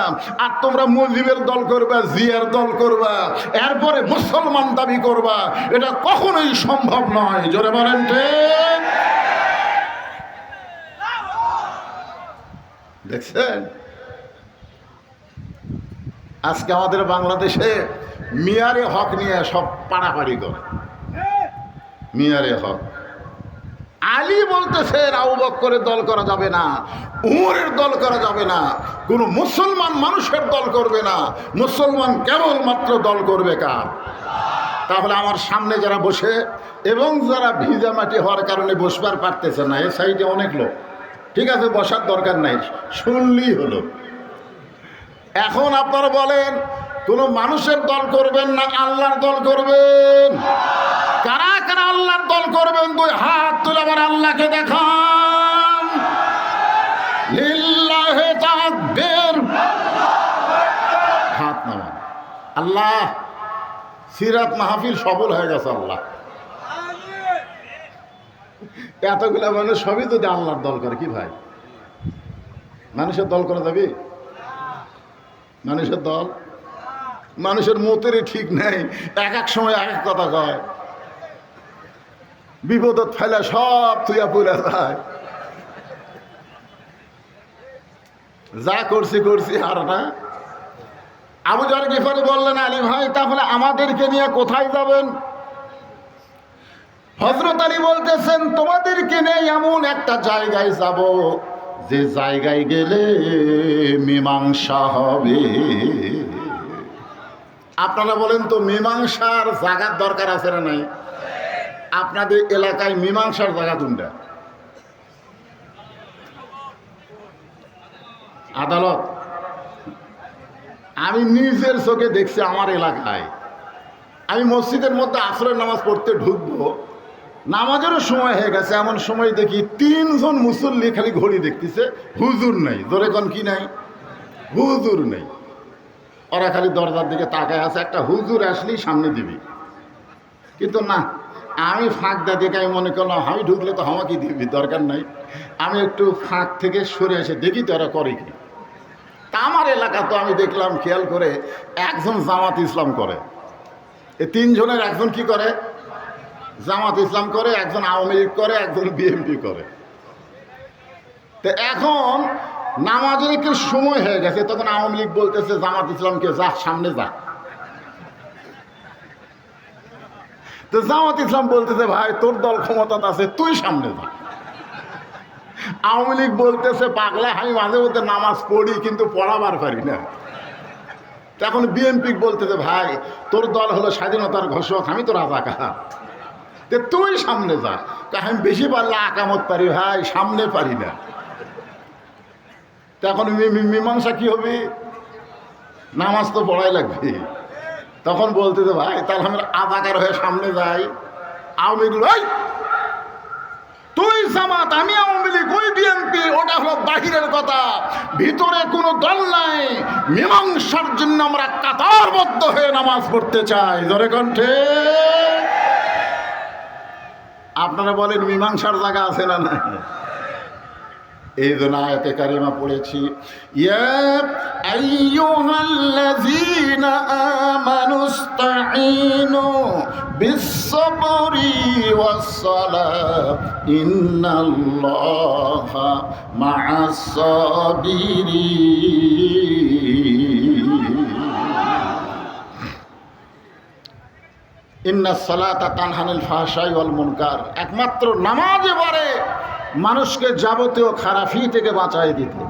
আর তোমরা মুজিবের দল করবা, জিয়ার দল করবা, এরপরে মুসলমান দাবি করবা, এটা কখনোই সম্ভব নয়। জোরে বলেন ঠিক? দেখছেন আজকে আমাদের বাংলাদেশে মিয়ারে হক নিয়ে সব পাড়াপাড়ি করে। মিয়ারে হক, আলী বলতেছেন আবু বকরের দল করা যাবে না, উমরের দল করা যাবে না, কোনো মুসলমান মানুষের দল করবে না। মুসলমান কেবলমাত্র দল করবে কার? তাহলে আমার সামনে যারা বসে এবং যারা ভিজা মাটি হওয়ার কারণে বসবার পারতেছে না, এ সাইডে অনেক লোক, ঠিক আছে বসার দরকার নাই, শুনলেই হলো। এখন আপনারা বলেন, কোনো মানুষের দল করবেন না আল্লাহর দল করবেন? কারা কারা আল্লাহর দল করবেন? দুই হাত তুলে আবার আল্লাহকে দেখান। লিল্লাহি তাকবীর, হাত নামান। আল্লাহ, সিরাত মাহফিল সফল হয়ে গেছে। আল্লাহ, এতগুলা মানুষ সবই যদি আল্লাহর দল করে, কি ভাই মানুষের দল করা যাবে? মানুষের দল মানুষের মতেরই ঠিক নেই, এক এক সময় এক এক কথা কয়, বিপদত ফেলে সব তুইয়া পুরা যায়। যা করছি করছি আর না। আবু যর গিফারি বললেন, আলী ভাই তাহলে আমাদেরকে নিয়ে কোথায় যাবেন? হযরত আলী বলতেছেন, তোমাদেরকে নিয়ে এমন একটা জায়গায় যাব যে জায়গায় গেলে মীমাংসা হবে। আপনারা বলেন তো, মীমাংসার জায়গার দরকার আছে না নাই? আপনাদের এলাকায় মীমাংসার জায়গা কোনটা? আদালত। আমি নিজের চোখে দেখছি আমার এলাকায়। আমি মসজিদের মধ্যে আসরের নামাজ পড়তে ঢুকবো, নামাজেরও সময় হয়ে গেছে, এমন সময় দেখি 3 জন মুসল্লি খালি ঘড়ি দেখতেছে, হুজুর নেই। ধরে কোন কি নাই? হুজুর নেই। ওরা খালি দরজার দিকে তাকায় আছে, একটা হুজুর আসলেই সামনে দিবি। কিন্তু না, আমি ফাঁক দেখে আমি মনে করলাম আমি ঢুকলে তো আমাকে দিবি, দরকার নাই। আমি একটু ফাঁক থেকে সরে এসে দেখি তো ওরা করে কি। তা আমার এলাকা তো আমি দেখলাম খেয়াল করে, একজন জামাত ইসলাম করে, এই 3 জনের একজন কি করে? জামাত ইসলাম করে, একজন আওয়ামী লীগ করে, একজন বিএনপি করে। তো এখন নামাজের একটু সময় হয়ে গেছে, তখন আওয়ামী লীগ বলতেছে জামাত ইসলামকে, যা সামনে যা। তো জামাত ইসলাম বলতেছে, ভাই তোর দল ক্ষমতা আছে, তুই সামনে যা। আওয়ামী লীগ বলতেছে, পাগলা আমি মাঝে মধ্যে নামাজ পড়ি কিন্তু পড়াবার পারি না। তখন বিএনপি বলতেছে, ভাই তোর দল হলো স্বাধীনতার ঘোষক, আমি তো রাজাকার, তুই সামনে যা। আমি বেশি পারলে আকামত পারি ভাই, সামনে পারি না। তখন মীমাংসা কি হবে? নামাজ তো পড়াই লাগবে। তখন বলতেছে, ভাই তাহলে আমি রাজাকার হয়ে সামনে যাই। আওয়ামী লীগ, তুই জামাত, আমি আওয়ামী লীগ, ওই বিএনপি, ওটা হলো বাহিরের কথা, ভিতরে কোনো দল নাই। মীমাংসার জন্য আমরা কাতারবদ্ধ হয়ে নামাজ পড়তে চাই। জোরে কণ্ঠে আপনারা বলেন, মীমাংসার জায়গা আছে না না? এই জন্য আয়াতে কারিমা পড়েছি, ইয়া আইয়ুহাল্লাযীনা আমানুস্তাঈনু বিস-সাবরি ওয়াস-সালাহ ইন্নাল্লাহা মা'আস-সাবিরিন। ইন্নাস সালাতা তানহা আনিল ফাহশাই ওয়াল মুনকার। একমাত্র নামাজ পারে মানুষকে যাবতীয় খারাপি থেকে বাঁচাই দিতে।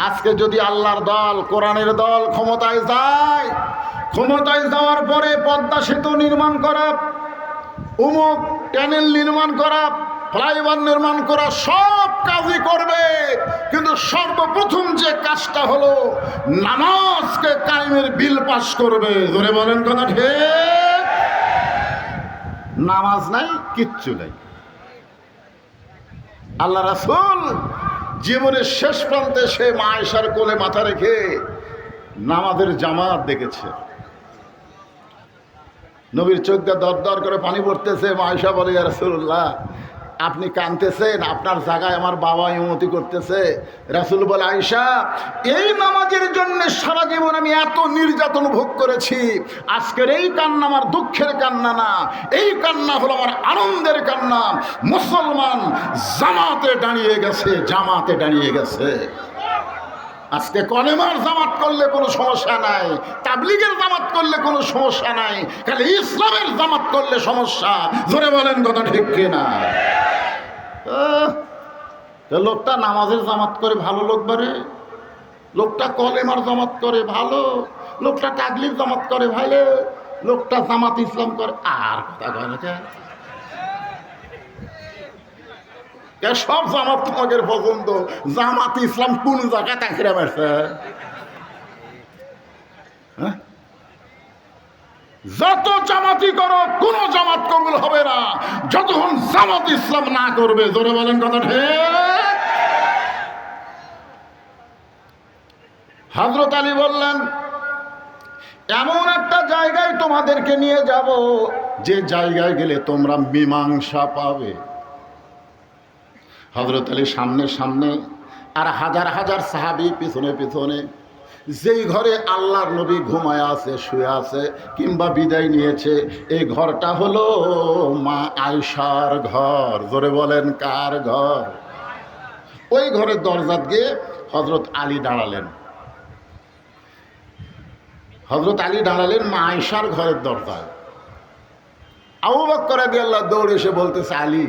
আজকে যদি আল্লাহর দল, কোরআনের দল ক্ষমতায় যায়, ক্ষমতায় যাওয়ার পরে পদ্মা সেতু নির্মাণ করা, উমুক ট্যানেল নির্মাণ করা, ফ্লাইওভার নির্মাণ করা, সব কাজই করবে, কিন্তু সর্বপ্রথম যে কাজটা হলো নামাজকে কায়েমের বিল পাস করবে। জোরে বলেন কথা ঠিক? নামাজ নাই, কিচ্ছু নাই। আল্লাহ রাসূল জীবনের শেষ প্রান্তে সে মা আয়েশার কোলে মাথা রেখে নামাজের জামাত দেখেছে। নবীর চোখ দিয়ে দর দর করে পানি পড়তেছে। মা আয়েশা বলে, ইয়া রাসূলুল্লাহ, আপনি কাঁদতেছেন, আপনার জায়গায় আমার বাবা ইমামতি করতেছে। রাসূল বলে, আয়েশা, এই নামাজের জন্য সারা জীবন আমি এত নির্যাতন ভোগ করেছি। আজকের এই কান্না আমার দুঃখের কান্না না, এই কান্না হলো আমার আনন্দের কান্না। মুসলমান জামাতে দাঁড়িয়ে গেছে, জামাতে দাঁড়িয়ে গেছে। আজকে কলেমার জামাত করলে কোনো সমস্যা নাই, তাবলীগের জামাত করলে কোনো সমস্যা নাই, খালি ইসলামের জামাত করলে সমস্যা। জোরে বলেন কথা ঠিক কিনা? লোকটা নামাজের জামাত করে ভালো লোক বারে, লোকটা কলেমার জামাত করে ভালো, লোকটা তাবলীগ জামাত করে ভালো, লোকটা জামাত ইসলাম করে আর কথা কয় না। সব জামাত তোমাদের পছন্দ, জামাত ইসলাম কোন জায়গায় তাকিরা মারছে? যত জামাতি করো, কোন জামাত কবুল হবে না যতক্ষণ জামাত ইসলাম না করবে। জোরে বলেন কথা ঠিক? হযরত আলী বললেন, এমন একটা জায়গায় তোমাদেরকে নিয়ে যাব যে জায়গায় গেলে তোমরা মীমাংসা পাবে। হযরত আলী সামনে সামনে আর হাজার হাজার সাহাবী পিছনে পিছনে। যেই ঘরে আল্লাহর নবী ঘুমায় আছে, শুয়ে আছে, কিংবা বিদায় নিয়েছে, এই ঘরটা হলো মা আয়েশার ঘর। জোরে বলেন কার ঘর? ওই ঘরের দরজাত গিয়ে হযরত আলী দাঁড়ালেন। হযরত আলী দাঁড়ালেন মা আয়েশার ঘরের দরজায়। আবু বকর রাদিয়াল্লাহু দৌড়ে এসে বলতেছে, আলী,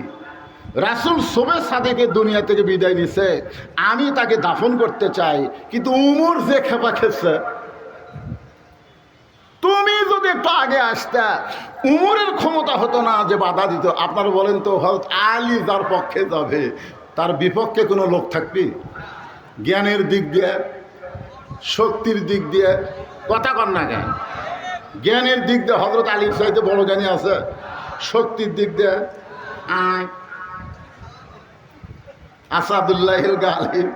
রাসূল শোবে সাদেকে দুনিয়া থেকে বিদায় নিছে, আমি তাকে দাফন করতে চাই, কিন্তু উমর যে খেপা খেছে, তুমি যদি একটু আগে আসতা, উমরের ক্ষমতা হতো না যে বাধা দিত। আপনারা বলেন তো, হযরত আলী যার পক্ষে যাবে, তার বিপক্ষে কোনো লোক থাকবি? জ্ঞানের দিক দিয়ে, শক্তির দিক দিয়ে, কথা কন না কেন? জ্ঞানের দিক দিয়ে হযরত আলীর চাইতে বড় জ্ঞানী আছে? শক্তির দিক দিয়ে আসাদুল্লাহিল গালিব,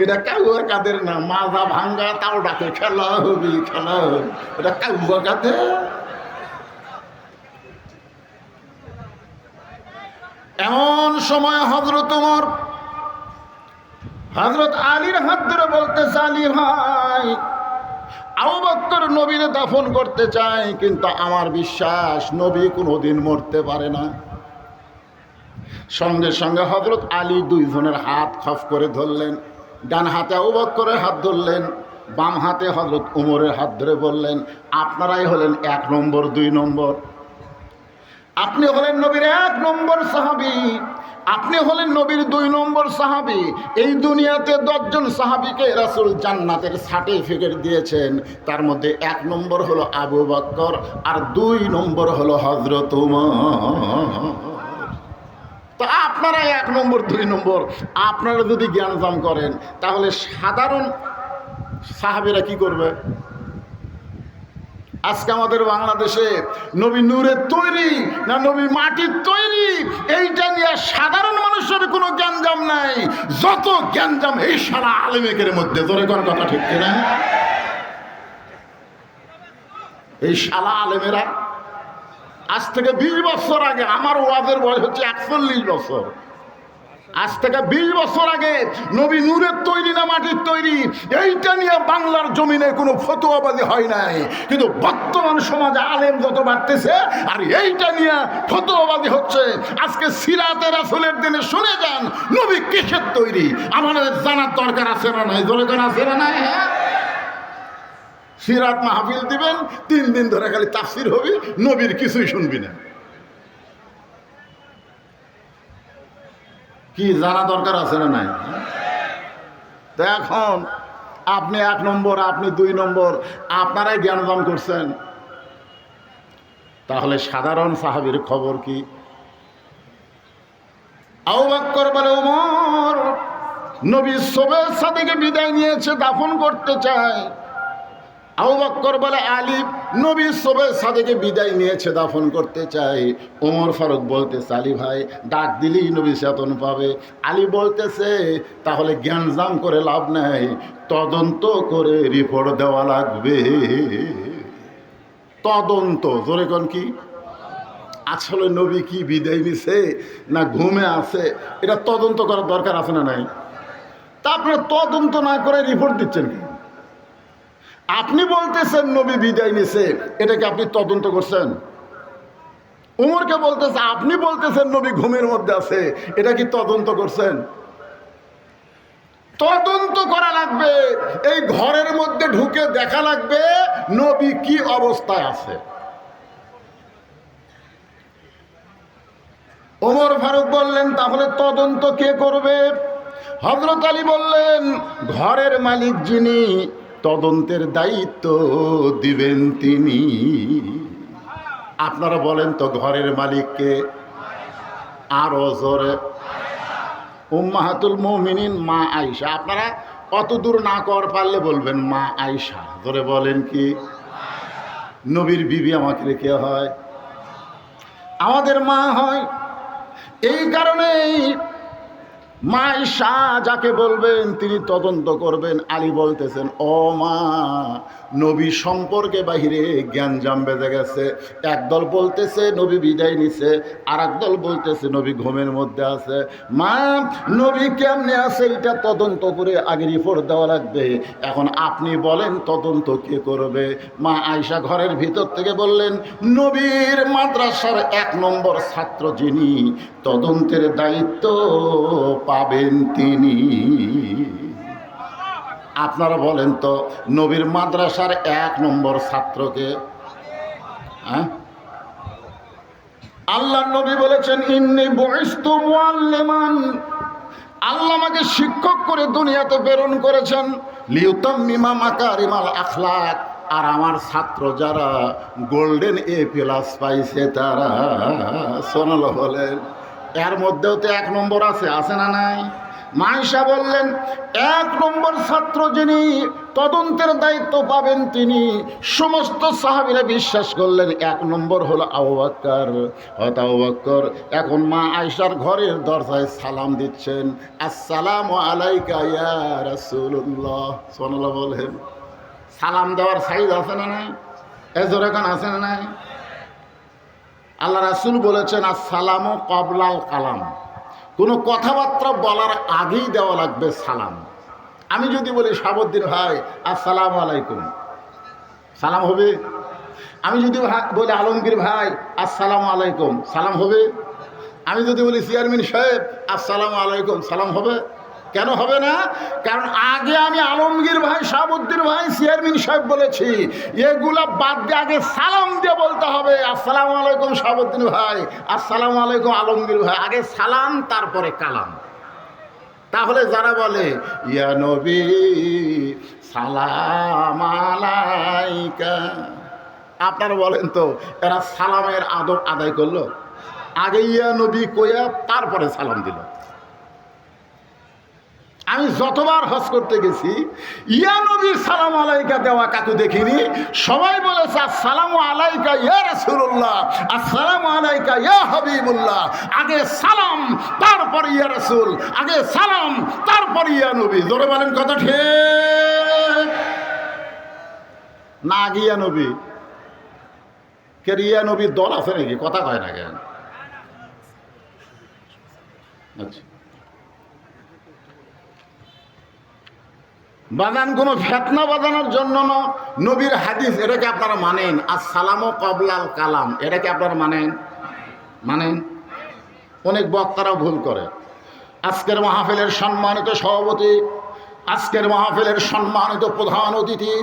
এটা কাউয়া কাদের না, মাজা ভাঙ্গা তাও ডাকে খেলা হবি, খেলা হবি, এটা কাউয়া কাদের। এমন সময় হযরত ওমর হযরত আলীর হাত ধরে বলতেছে, আলী ভাই, আবু বকর নবীরে দাফন করতে চায়, কিন্তু আমার বিশ্বাস নবী কোনোদিন মরতে পারে না। সঙ্গে সঙ্গে হযরত আলী দুইজনের হাত খফ করে ধরলেন। ডান হাতে আবু বকরের হাত ধরলেন, বাম হাতে হযরত ওমরের হাত ধরে বললেন, আপনারাই হলেন 1 নম্বর 2 নম্বর। আপনি হলেন নবীর 1 নম্বর সাহাবী, আপনি হলেন নবীর 2 নম্বর সাহাবী। এই দুনিয়াতে 10 জন সাহাবীকে রাসূল জান্নাতের সার্টিফিকেট দিয়েছেন, তার মধ্যে 1 নম্বর হলো আবু বকর, আর 2 নম্বর হলো হযরত ওমর। তো আপনারা 1 নম্বর 2 নম্বর, আপনারা যদি জ্ঞানজাম করেন, তাহলে সাধারণ সাহাবীরা কি করবে? আজকে আমাদের বাংলাদেশে নবী নূরের তৈরি না নবী মাটির তৈরি, এইটা নিয়ে সাধারণ মানুষের কোনো জ্ঞানজাম নাই। যত জ্ঞানজাম এই সারা আলেমেকের মধ্যে। জোরে কোন কথা ঠিক কিনা? এই শালা আলেমেরা আজ থেকে 20 বছর আগে, আমার ওয়াজের বয়স হচ্ছে 41 বছর, আজ থেকে 20 বছর আগে নবী নূরের তৈরি না মাটির তৈরি, এইটা নিয়ে বাংলার জমিনে কোনো ফতোয়াবাজি হয় নাই। কিন্তু বর্তমান সমাজে আলেম যত বাড়তেছে, আর এইটা নিয়ে ফতোয়াবাজি হচ্ছে। আজকে সিরাতে রাসূলের দিনে শুনে যান, নবী কিসের তৈরি আমাদের জানার দরকার আছে না নাই? দরকার আছে না নাই? সিরাত মাহফিল দিবেন, 3 দিন ধরে খালি তাফসীর হবে, নবীর কিছুই শুনবি না। কি জানা দরকার আছে না নাই? তো এখন আপনি 1 নম্বর, আপনি 2 নম্বর, আপনারাই জ্ঞানদান করছেন, তাহলে সাধারণ সাহাবীর খবর কি? আবু বকর বলে, ওমর নবী শোবে সাদেকে বিদায় নিয়েছে, দাফন করতে চায়। আবু বকর বলে, আলী নবী শোবে সাদেকে বিদায় নিয়েছে, দাফন করতে চাই। ওমর ফারুক বলতেছে, আলী ভাই, ডাক দিলেই নবী চেতন পাবে। আলী বলতেছে, তাহলে জ্ঞানজাম করে লাভ নাই, তদন্ত করে রিপোর্ট দেওয়া লাগবে। তদন্ত, জোরে কোন কি? আসলে নবী কি বিদায় নিছে না ঘুমে আছে, এটা তদন্ত করার দরকার আছে না নাই? তা আপনারা তদন্ত না করে রিপোর্ট দিচ্ছেন কি? আপনি বলতেছেন নবী বিদায় নিছে, এটাকে আপনি তদন্ত করছেন? উমরকে বলতেছে, আপনি বলতেছেন নবী ঘুমের মধ্যে আছে, এটা কি তদন্ত করছেন? তদন্ত করা লাগবে। এই ঘরের মধ্যে ঢুকে দেখা লাগবে নবী কি অবস্থায় আছে। ওমর ফারুক বললেন, তাহলে তদন্ত কে করবে? হযরত আলী বললেন, ঘরের মালিক যিনি, তদন্তের দায়িত্ব দিবেন তিনি। আপনারা বলেন তো, ঘরের মালিককে? আরো জোরে। উম্মাহাতুল মুমিনিন মা আয়েশা। আপনারা অত দূর না কর পারলে বলবেন মা আয়েশা। জোরে বলেন কি? নবীর বিবি আমাকে রেখে হয়, আমাদের মা হয়। এই কারণেই মা আয়েশা যাকে বলবেন তিনি তদন্ত করবেন। আলী বলতেছেন, ও মা, নবী সম্পর্কে বাহিরে জ্ঞানজাম বেজে গেছে। একদল বলতেছে নবী বিদায় নিছে, আর একদল বলতেছে নবী ঘুমের মধ্যে আছে। মা, নবী কেমনে আছে এটা তদন্ত করে আগে রিপোর্ট দেওয়া লাগবে। এখন আপনি বলেন তদন্ত কে করবে? মা আয়েশা ঘরের ভিতর থেকে বললেন, নবীর মাদ্রাসার 1 নম্বর ছাত্র যিনি, তদন্তের দায়িত্ব পাবেন তিনি। আপনারা বলেন তো, নবীর মাদ্রাসার 1 নম্বর ছাত্রকে? হ্যাঁ, আল্লাহ নবী বলেছেন, ইন্নী বুইসতু মুআল্লিমান, আল্লাহ আমাকে শিক্ষক করে দুনিয়াতে প্রেরণ করেছেন। লিউতাম্মিমা মাকারিমাল আখলাক, আর আমার ছাত্র যারা গোল্ডেন A+ পাইছে তারা সোনালো বলেন। এর মধ্যেও তো 1 নম্বর আছে, আছে না নাই? মা আয়েশা বললেন, 1 নম্বর ছাত্র যিনি, তদন্তের দায়িত্ব পাবেন তিনি। সমস্ত সাহাবীরা বিশ্বাস করলেন 1 নম্বর হলো আবু বকর, হযরত আবু বকর। এখন মা আয়েশার ঘরের দরজায় সালাম দিচ্ছেন, আসসালামু আলাইকা ইয়া রাসূলুল্লাহ। সুবহানাল্লাহ বলেন। সালাম দেওয়ার সাইজ আছে না নাই? এজোরাকান আছে না নাই? আল্লাহ রাসূল বলেছেন, আসসালামু ক্বাবলাল কালাম, কোনো কথাবার্তা বলার আগেই দেওয়া লাগবে সালাম। আমি যদি বলি শাহাবুদ্দিন ভাই আসসালামু আলাইকুম, সালাম হবে? আমি যদি বলি আলমগীর ভাই আসসালামু আলাইকুম, সালাম হবে? আমি যদি বলি চেয়ারম্যান সাহেব আসসালামু আলাইকুম, সালাম হবে? কেন হবে না? কারণ আগে আমি আলমগীর ভাই, শাহাবুদ্দিন ভাই, চেয়ারম্যান সাহেব বলেছি। এগুলা বাদ দিয়ে আগে সালাম দিয়ে বলতে হবে, আসসালামু আলাইকুম শাহাবুদ্দিন ভাই, আসসালামু আলাইকুম আলমগীর ভাই। আগে সালাম, তারপরে কালাম। তাহলে যারা বলে ইয়া নবী সালাম আলাইকা, আপনারা বলেন তো এরা সালামের আদব আদায় করলো? আগে ইয়া নবী কইয়া তারপরে সালাম দিল। আমি যতবার হজ করতে গেছি ইয়া নবী সালাম আলাইকা দেওয়া কাকু দেখিনি। সবাই বলেছে আসসালামু আলাইকা ইয়া রাসূলুল্লাহ, আসসালামু আলাইকা ইয়া হাবিবুল্লাহ। আগে সালাম, তারপর ইয়া রাসূল, আগে সালাম, তারপর ইয়া নবী। জোরে বলেন কথা ঠিক না? আগে ইয়া নবী কে? ইয়া নবীর দল আছে নাকি? কথা কয় না কেন? আচ্ছা, বাজান কোনো ফেতনা বাজানোর জন্য না, নবীর হাদিস এটাকে আপনারা মানেন। আসসালামু ক্বাবলাল কালাম, এটাকে আপনারা মানেন? মানেন? অনেক বক্তারাও ভুল করে। আজকের মাহফিলের সম্মানিত সভাপতি, আজকের মাহফিলের সম্মানিত প্রধান অতিথি,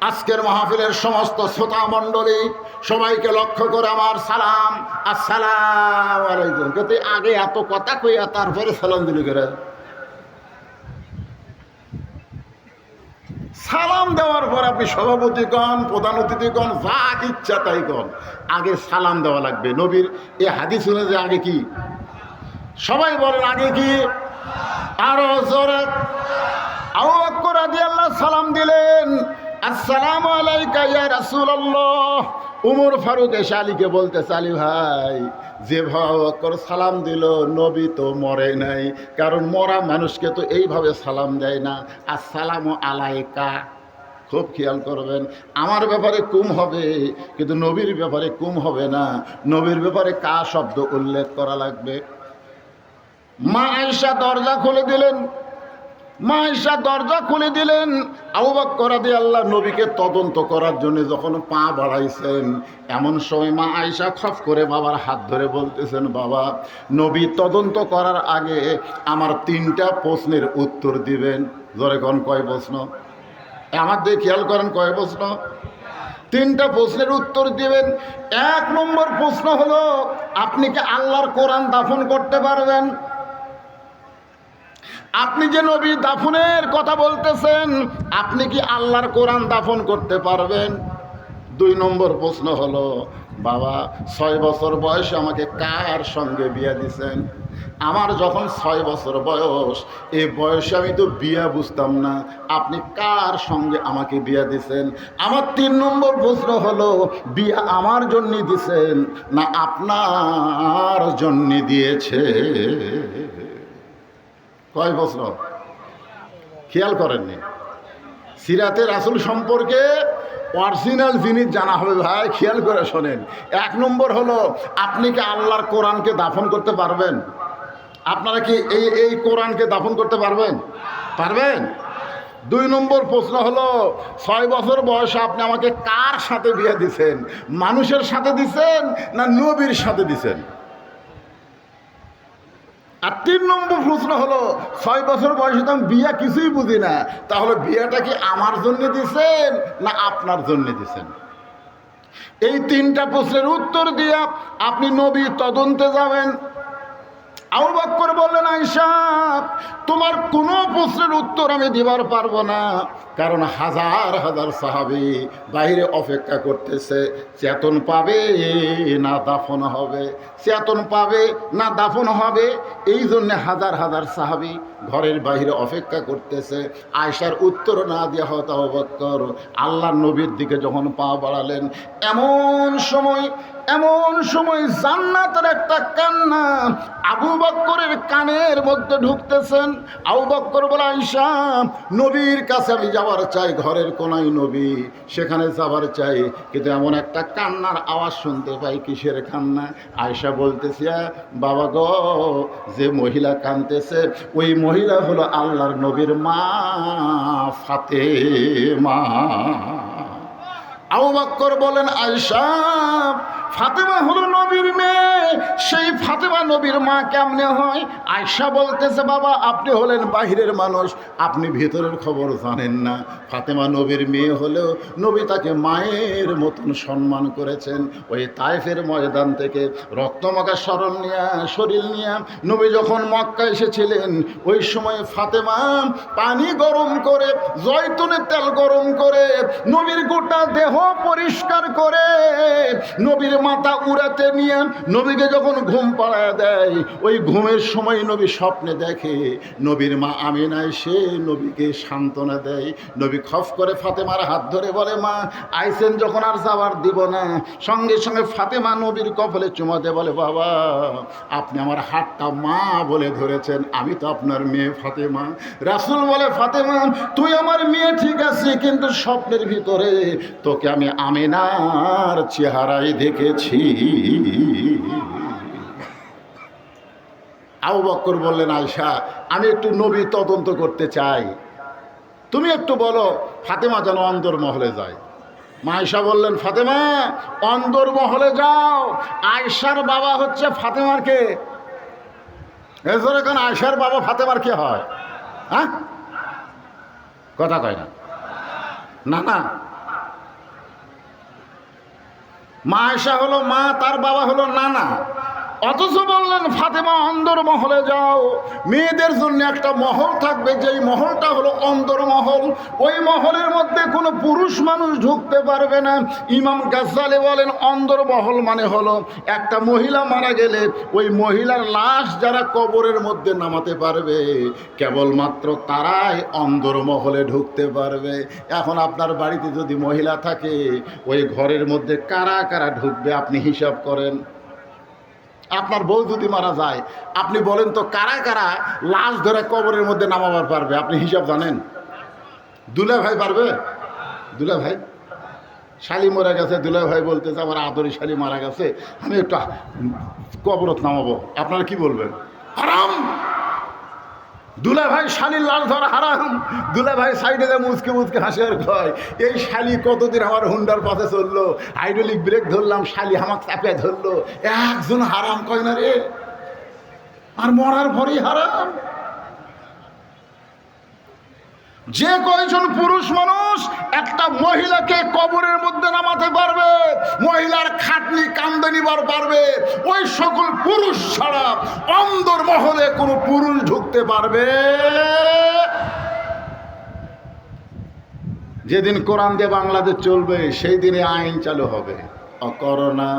আজকের মাহফিলের সমস্ত শ্রোতা মণ্ডলী, সবাইকে লক্ষ্য করে আমার সালাম, আসসালামু আলাইকুম। কিন্তু আগে এত কথা কইয়া তারপরে সালাম দিল করে। সালাম দেওয়ার পর আপনি সভাপতিগণ, প্রধান অতিথিগণ, যা ইচ্ছা তাই কন, আগে সালাম দেওয়া লাগবে। নবীর এই হাদিস অনুযায়ী আগে কি? সবাই বলেন আগে কি? আরো জোরে। আবু বকর রাদিয়াল্লাহু সালাম দিলেন, আসসালামু আলাইকা ইয়া রাসূলুল্লাহ। উমর ফারুক এসে আলীকে বলতেছে, আলী ভাই, যে আবু বকর সালাম দিল, নবী তো মরে নাই, কারণ মরা মানুষকে তো এইভাবে সালাম দেয় না। আসসালামু আলাইকা। খুব খেয়াল করবেন, আমার ব্যাপারে কুম হবে কিন্তু নবীর ব্যাপারে কুম হবে না। নবীর ব্যাপারে কা শব্দ উল্লেখ করা লাগবে। মা আয়েশা দরজা খুলে দিলেন, মা আয়েশা দরজা খুলে দিলেন। আবু বকর রাদিয়াল্লাহু নবীকে তদন্ত করার জন্য যখন পা বাড়াইছেন, এমন সময় মা আয়েশা খপ করে বাবার হাত ধরে বলতেছেন, বাবা, নবী তদন্ত করার আগে আমার 3টা প্রশ্নের উত্তর দিবেন। জোরে কোন কয় প্রশ্ন? আমার দিয়ে খেয়াল করেন, কয় প্রশ্ন? 3টা প্রশ্নের উত্তর দিবেন। 1 নম্বর প্রশ্ন হলো, আপনি কি আল্লাহর কোরআন দাফন করতে পারবেন? আপনি যে নবী দাফনের কথা বলতেছেন, আপনি কি আল্লাহর কোরআন দাফন করতে পারবেন? 2 নম্বর প্রশ্ন হলো, বাবা, 6 বছর বয়সে আমাকে কার সঙ্গে বিয়ে দিছেন? আমার যখন 6 বছর বয়স, এই বয়সে আমি তো বিয়ে বুঝতাম না, আপনি কার সঙ্গে আমাকে বিয়ে দিছেন? আমার 3 নম্বর প্রশ্ন হলো, বিয়ে আমার জন্য দিছেন না আপনার জন্য দিয়েছে? কয় প্রশ্ন খেয়াল করেননি? সিরাতে রাসূল সম্পর্কে অরিজিনাল জিনিস জানা হবে ভাই, খেয়াল করে শোনেন। 1 নম্বর হলো, আপনি কি আল্লাহর কোরআনকে দাফন করতে পারবেন? আপনারা কি এই কোরআনকে দাফন করতে পারবেন? পারবেন? 2 নম্বর প্রশ্ন হলো, 6 বছর বয়সে আপনি আমাকে কার সাথে বিয়ে দিছেন? মানুষের সাথে দিছেন না নবীর সাথে দিছেন? আর 3 নম্বর প্রশ্ন হলো, 6 বছর বয়সে তো আমি বিয়ে কিছুই বুঝি না, তাহলে বিয়েটা কি আমার জন্য দিছেন না আপনার জন্য দিছেন? এই 3টা প্রশ্নের উত্তর দিয়ে আপনি নবী তদন্তে যাবেন। আবু বকর বললেন, আয়েশা তোমার কোনো প্রশ্নের উত্তর আমি দিবার পারবো না, কারণ হাজার হাজার সাহাবী বাইরে অপেক্ষা করতেছে, চেতন পাবে না দাফন হবে, চেতন পাবে না দাফন হবে। এই জন্য হাজার হাজার সাহাবী ঘরের বাইরে অপেক্ষা করতেছে। আয়েশার উত্তর না দিয়ে হয়তো আবু বকর আল্লাহর নবীর দিকে যখন পা বাড়ালেন, এমন সময় জান্নাতের একটা কান্না আবু বকরের কানের মধ্যে ঢুকতেছেন। আবু বকর বলে, আয়েশা নবীর কাছে আমি যাবার চাই, ঘরের কোনায় নবী, সেখানে যাবার চাই, কিন্তু এমন একটা কান্নার আওয়াজ শুনতে পাই। কিসের কান্না? আয়েশা বলতেছে, বাবা গো, যে মহিলা কাঁদতেছে ওই মহিলা হলো আল্লাহর নবীর মা ফাতেমা। আবু বকর বলেন, আয়েশা ফাতেমা হলো নবীর মেয়ে, সেই ফাতেমা নবীর মা কেমনে হয়? আয়েশা বলতেছে, বাবা আপনি হলেন বাহিরের মানুষ, আপনি ভিতরের খবর জানেন না। ফাতেমা নবীর মেয়ে হলেও নবী তাকে মায়ের মতন সম্মান করেছেন। ওই তায়েফের ময়দান থেকে রক্তমাখা শরীর নিয়ে নবী যখন মক্কা এসেছিলেন, ওই সময় ফাতেমা পানি গরম করে, জয়তুনের তেল গরম করে, নবীর গোটা দেহ পরিষ্কার করে, নবীর মাথা উড়াতে নিয়ে নবীকে যখন ঘুম পাড়ায় দেয়, ওই ঘুমের সময় নবী স্বপ্নে দেখে নবীর মা আমিনা এসে নবীকে সান্ত্বনা দেয়। নবী খফ করে ফাতেমার হাত ধরে বলে, মা আইসেন যখন আর যাওয়ার দিব না। সঙ্গে সঙ্গে ফাতেমা নবীর কপালে চুমা দিয়ে বলে, বাবা আপনি আমার হাতটা মা বলে ধরেছেন, আমি তো আপনার মেয়ে ফাতেমা। রাসূল বলে, ফাতেমা তুই আমার মেয়ে ঠিক আছে, কিন্তু স্বপ্নের ভিতরে তোকে আমি আমিনার চেহারায় দেখেছি। আবু বকর বললেন, আয়েশা আমি একটু নবী তদন্ত করতে চাই, তুমি একটু বলো ফাতেমা যেন অন্দরমহলে যায়। মা আয়েশা বললেন, ফাতেমা অন্দরমহলে যাও। আয়েশার বাবা হচ্ছে ফাতেমার কে? এখন আয়েশার বাবা ফাতেমার কে হয়? হ্যাঁ, কথা কয় না? না না, মা আয়েশা হলো মা, তার বাবা হলো নানা। অথচ বললেন ফাতেমা অন্দরমহলে যাও, মেয়েদের জন্য একটা মহল থাকবে, যেই মহলটা হলো অন্দরমহল। ওই মহলের মধ্যে কোনো পুরুষ মানুষ ঢুকতে পারবে না। ইমাম গাজ্জালি বলেন, অন্দরমহল মানে হলো একটা মহিলা মারা গেলে ওই মহিলার লাশ যারা কবরের মধ্যে নামাতে পারবে, কেবলমাত্র তারাই অন্দরমহলে ঢুকতে পারবে। এখন আপনার বাড়িতে যদি মহিলা থাকে, ওই ঘরের মধ্যে কারা কারা ঢুকবে আপনি হিসাব করেন। আপনার বউ যদি মারা যায়, আপনি বলেন তো কারা কারা লাশ ধরে কবরের মধ্যে নামাবার পারবে? আপনি হিসাব জানেন? দুলা ভাই পারবে? দুলা ভাই শালি মারা গেছে, দুলা ভাই বলতেছে আমার আদরি শালি মারা গেছে, আমি একটু কবরত নামাবো। আপনারা কি বলবেন? হারাম। দুলা ভাই শালির লাশ ধরা হারাম। দুলা ভাই সাইডে মুচকে মুচকে হাসি আর কয়, এই শালি কতদিন আমার হুন্ডার পাশে চললো, হাইড্রোলিক ব্রেক ধরলাম, শালি আমাকে চাপে ধরলো, একজন হারাম কয় না রে, আর মরার পরেই হারাম। যে কয়জন পুরুষ মানুষ একটা মহিলাকে কবরের মধ্যে নামাতে পারবে, মহিলার খাটনি কান্দে নিবার পারবে, ওই সকল পুরুষ ছাড়া অন্দরমহলে কোনো পুরুষ ঢুকতে পারবে। যেদিন কোরআন দিয়ে বাংলাদেশ চলবে, সেই দিনে আইন চালু হবে, অকরনা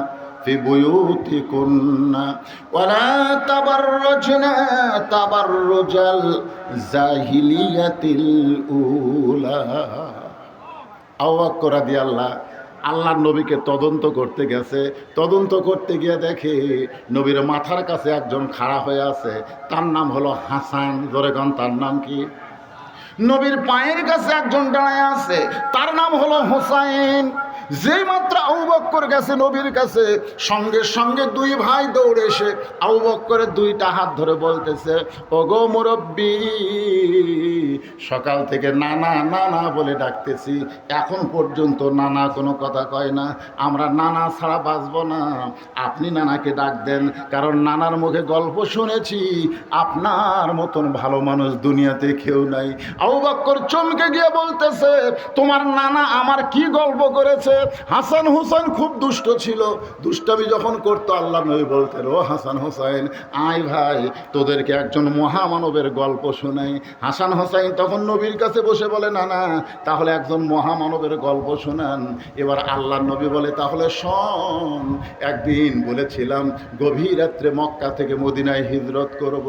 ফি বুয়ুতিকুন্না ওয়ালা তাবাররাজনা তাবাররুজাল জাহিলিয়াতিল উলা। আবু বকর রাদিয়াল্লাহু আল্লাহর নবীকে তদন্ত করতে গেছে। তদন্ত করতে গিয়ে দেখে নবীর মাথার কাছে একজন খাড়া হয়ে আছে, তার নাম হলো হাসান। জোরে কোন তার নাম কি? নবীর পায়ের কাছে একজন দাঁড়ায় আছে, তার নাম হলো হোসাইন। যেই মাত্র আবু বকর গেছে নবীর কাছে, সঙ্গে সঙ্গে দুই ভাই দৌড়ে এসে আবু বকরের দুইটা হাত ধরে বলতেছে, ওগো মুরব্বি, সকাল থেকে নানা নানা বলে ডাকতেছি, এখন পর্যন্ত নানা কোনো কথা কয় না। আমরা নানা ছাড়া বাঁচব না, আপনি নানাকে ডাক দেন, কারণ নানার মুখে গল্প শুনেছি আপনার মতন ভালো মানুষ দুনিয়াতে কেউ নাই। আবু বকর চমকে গিয়ে বলতেছে, তোমার নানা আমার কি গল্প করেছে? হাসান হোসেন খুব দুষ্ট ছিল, দুষ্টামি যখন করতো আল্লাহ নবী বলতেন, ও হাসান হোসেন আয় ভাই, তোদেরকে একজন মহামানবের গল্প শোনাই। হাসান হোসেন তখন নবীর কাছে বসে বলে, না না, তাহলে একজন মহামানবের গল্প শোনান। এবার আল্লাহ নবী বলে, তাহলে শোন, একদিন বলেছিলাম গভীর রাত্রে মক্কা থেকে মদিনায় হিজরত করব।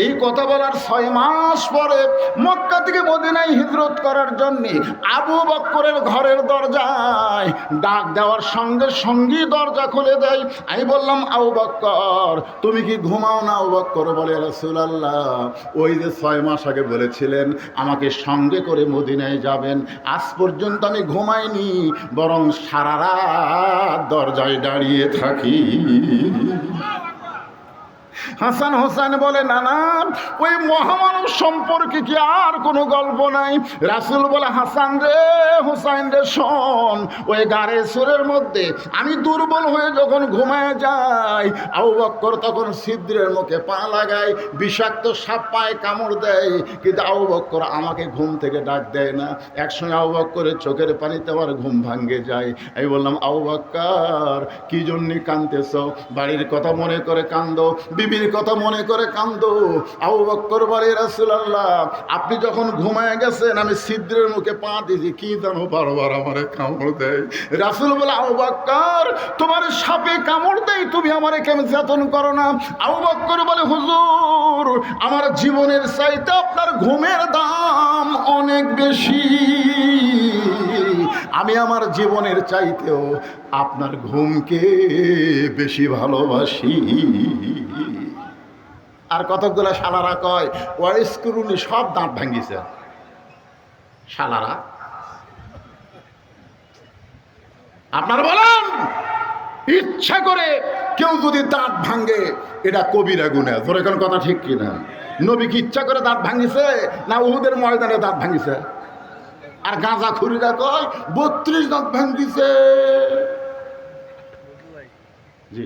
এই কথা বলার 6 মাস পরে মক্কা থেকে মদিনায় হিজরত করার জন্য আবু বকরের ঘরের দরজায় ডাক দেওয়ার সঙ্গে সঙ্গেই দরজা খুলে দেয়। আমি বললাম, আবু বকর তুমি কি ঘুমাও না? আবু বকর বলে, রাসূলুল্লাহ ওই যে 6 মাস আগে বলেছিলেন আমাকে সঙ্গে করে মদিনায় যাবেন, আজ পর্যন্ত আমি ঘুমাইনি, বরং সারা রাত দরজায় দাঁড়িয়ে থাকি। হাসান হোসেন বলে, না না, ওই মহামানব সম্পর্কে কি আর কোনো গল্প নাই? রাসূল বলে, হাসান রে, হোসাইন রে, শোন, ওই গাড়ে সুরের মধ্যে আমি দুর্বল হয়ে যখন ঘুমায় যাই, আবু বকর তখন ছিদ্রের মুখে পা লাগায়, বিষাক্ত সাপ পায়ে কামড় দেয়, কিন্তু আবু বকর আমাকে ঘুম থেকে ডাক দেয় না। একসঙ্গে আবু বকরের চোখের পানিতে আমার ঘুম ভাঙ্গে যায়। আমি বললাম, আবু বকর কি জন্য কাঁদতেছ? বাড়ির কথা মনে করে কান্দো, বিবির কথা মনে করে কান্দো। আবু বকর বলে, রাসূলুল্লাহ আপনি যখন ঘুমায় গেছেন আমি ছিদ্রের মুখে পা দিয়েছি, কি জানো বারবার আমারে কামড় দেয়। রাসূল বলে, আবু বকর তোমার সাপে কামড় দেয়, তুমি আমারে কেন যত্ন করো না? আবু বকর বলে, হুজুর আমার জীবনের চাইতে আপনার ঘুমের দাম অনেক বেশি, আমি আমার জীবনের চাইতেও আপনার ঘুমকে বেশি ভালোবাসি। আর কতগুলো শালারা কয়, ওয়ারিস করুনি সব দাঁত ভাঙ্গিছে। শালারা আপনারা বলেন, ইচ্ছা করে কেউ যদি দাঁত ভাঙ্গে এটা কবিরা গুনাহ। ধরে কোন কথা ঠিক কিনা? নবী কি ইচ্ছা করে দাঁত ভাঙ্গিছে না উহুদের ময়দানে দাঁত ভাঙ্গিছে? আর গাঁজা খুরিরা কয় 32 দাঁত ভাঙ্গিছে। জি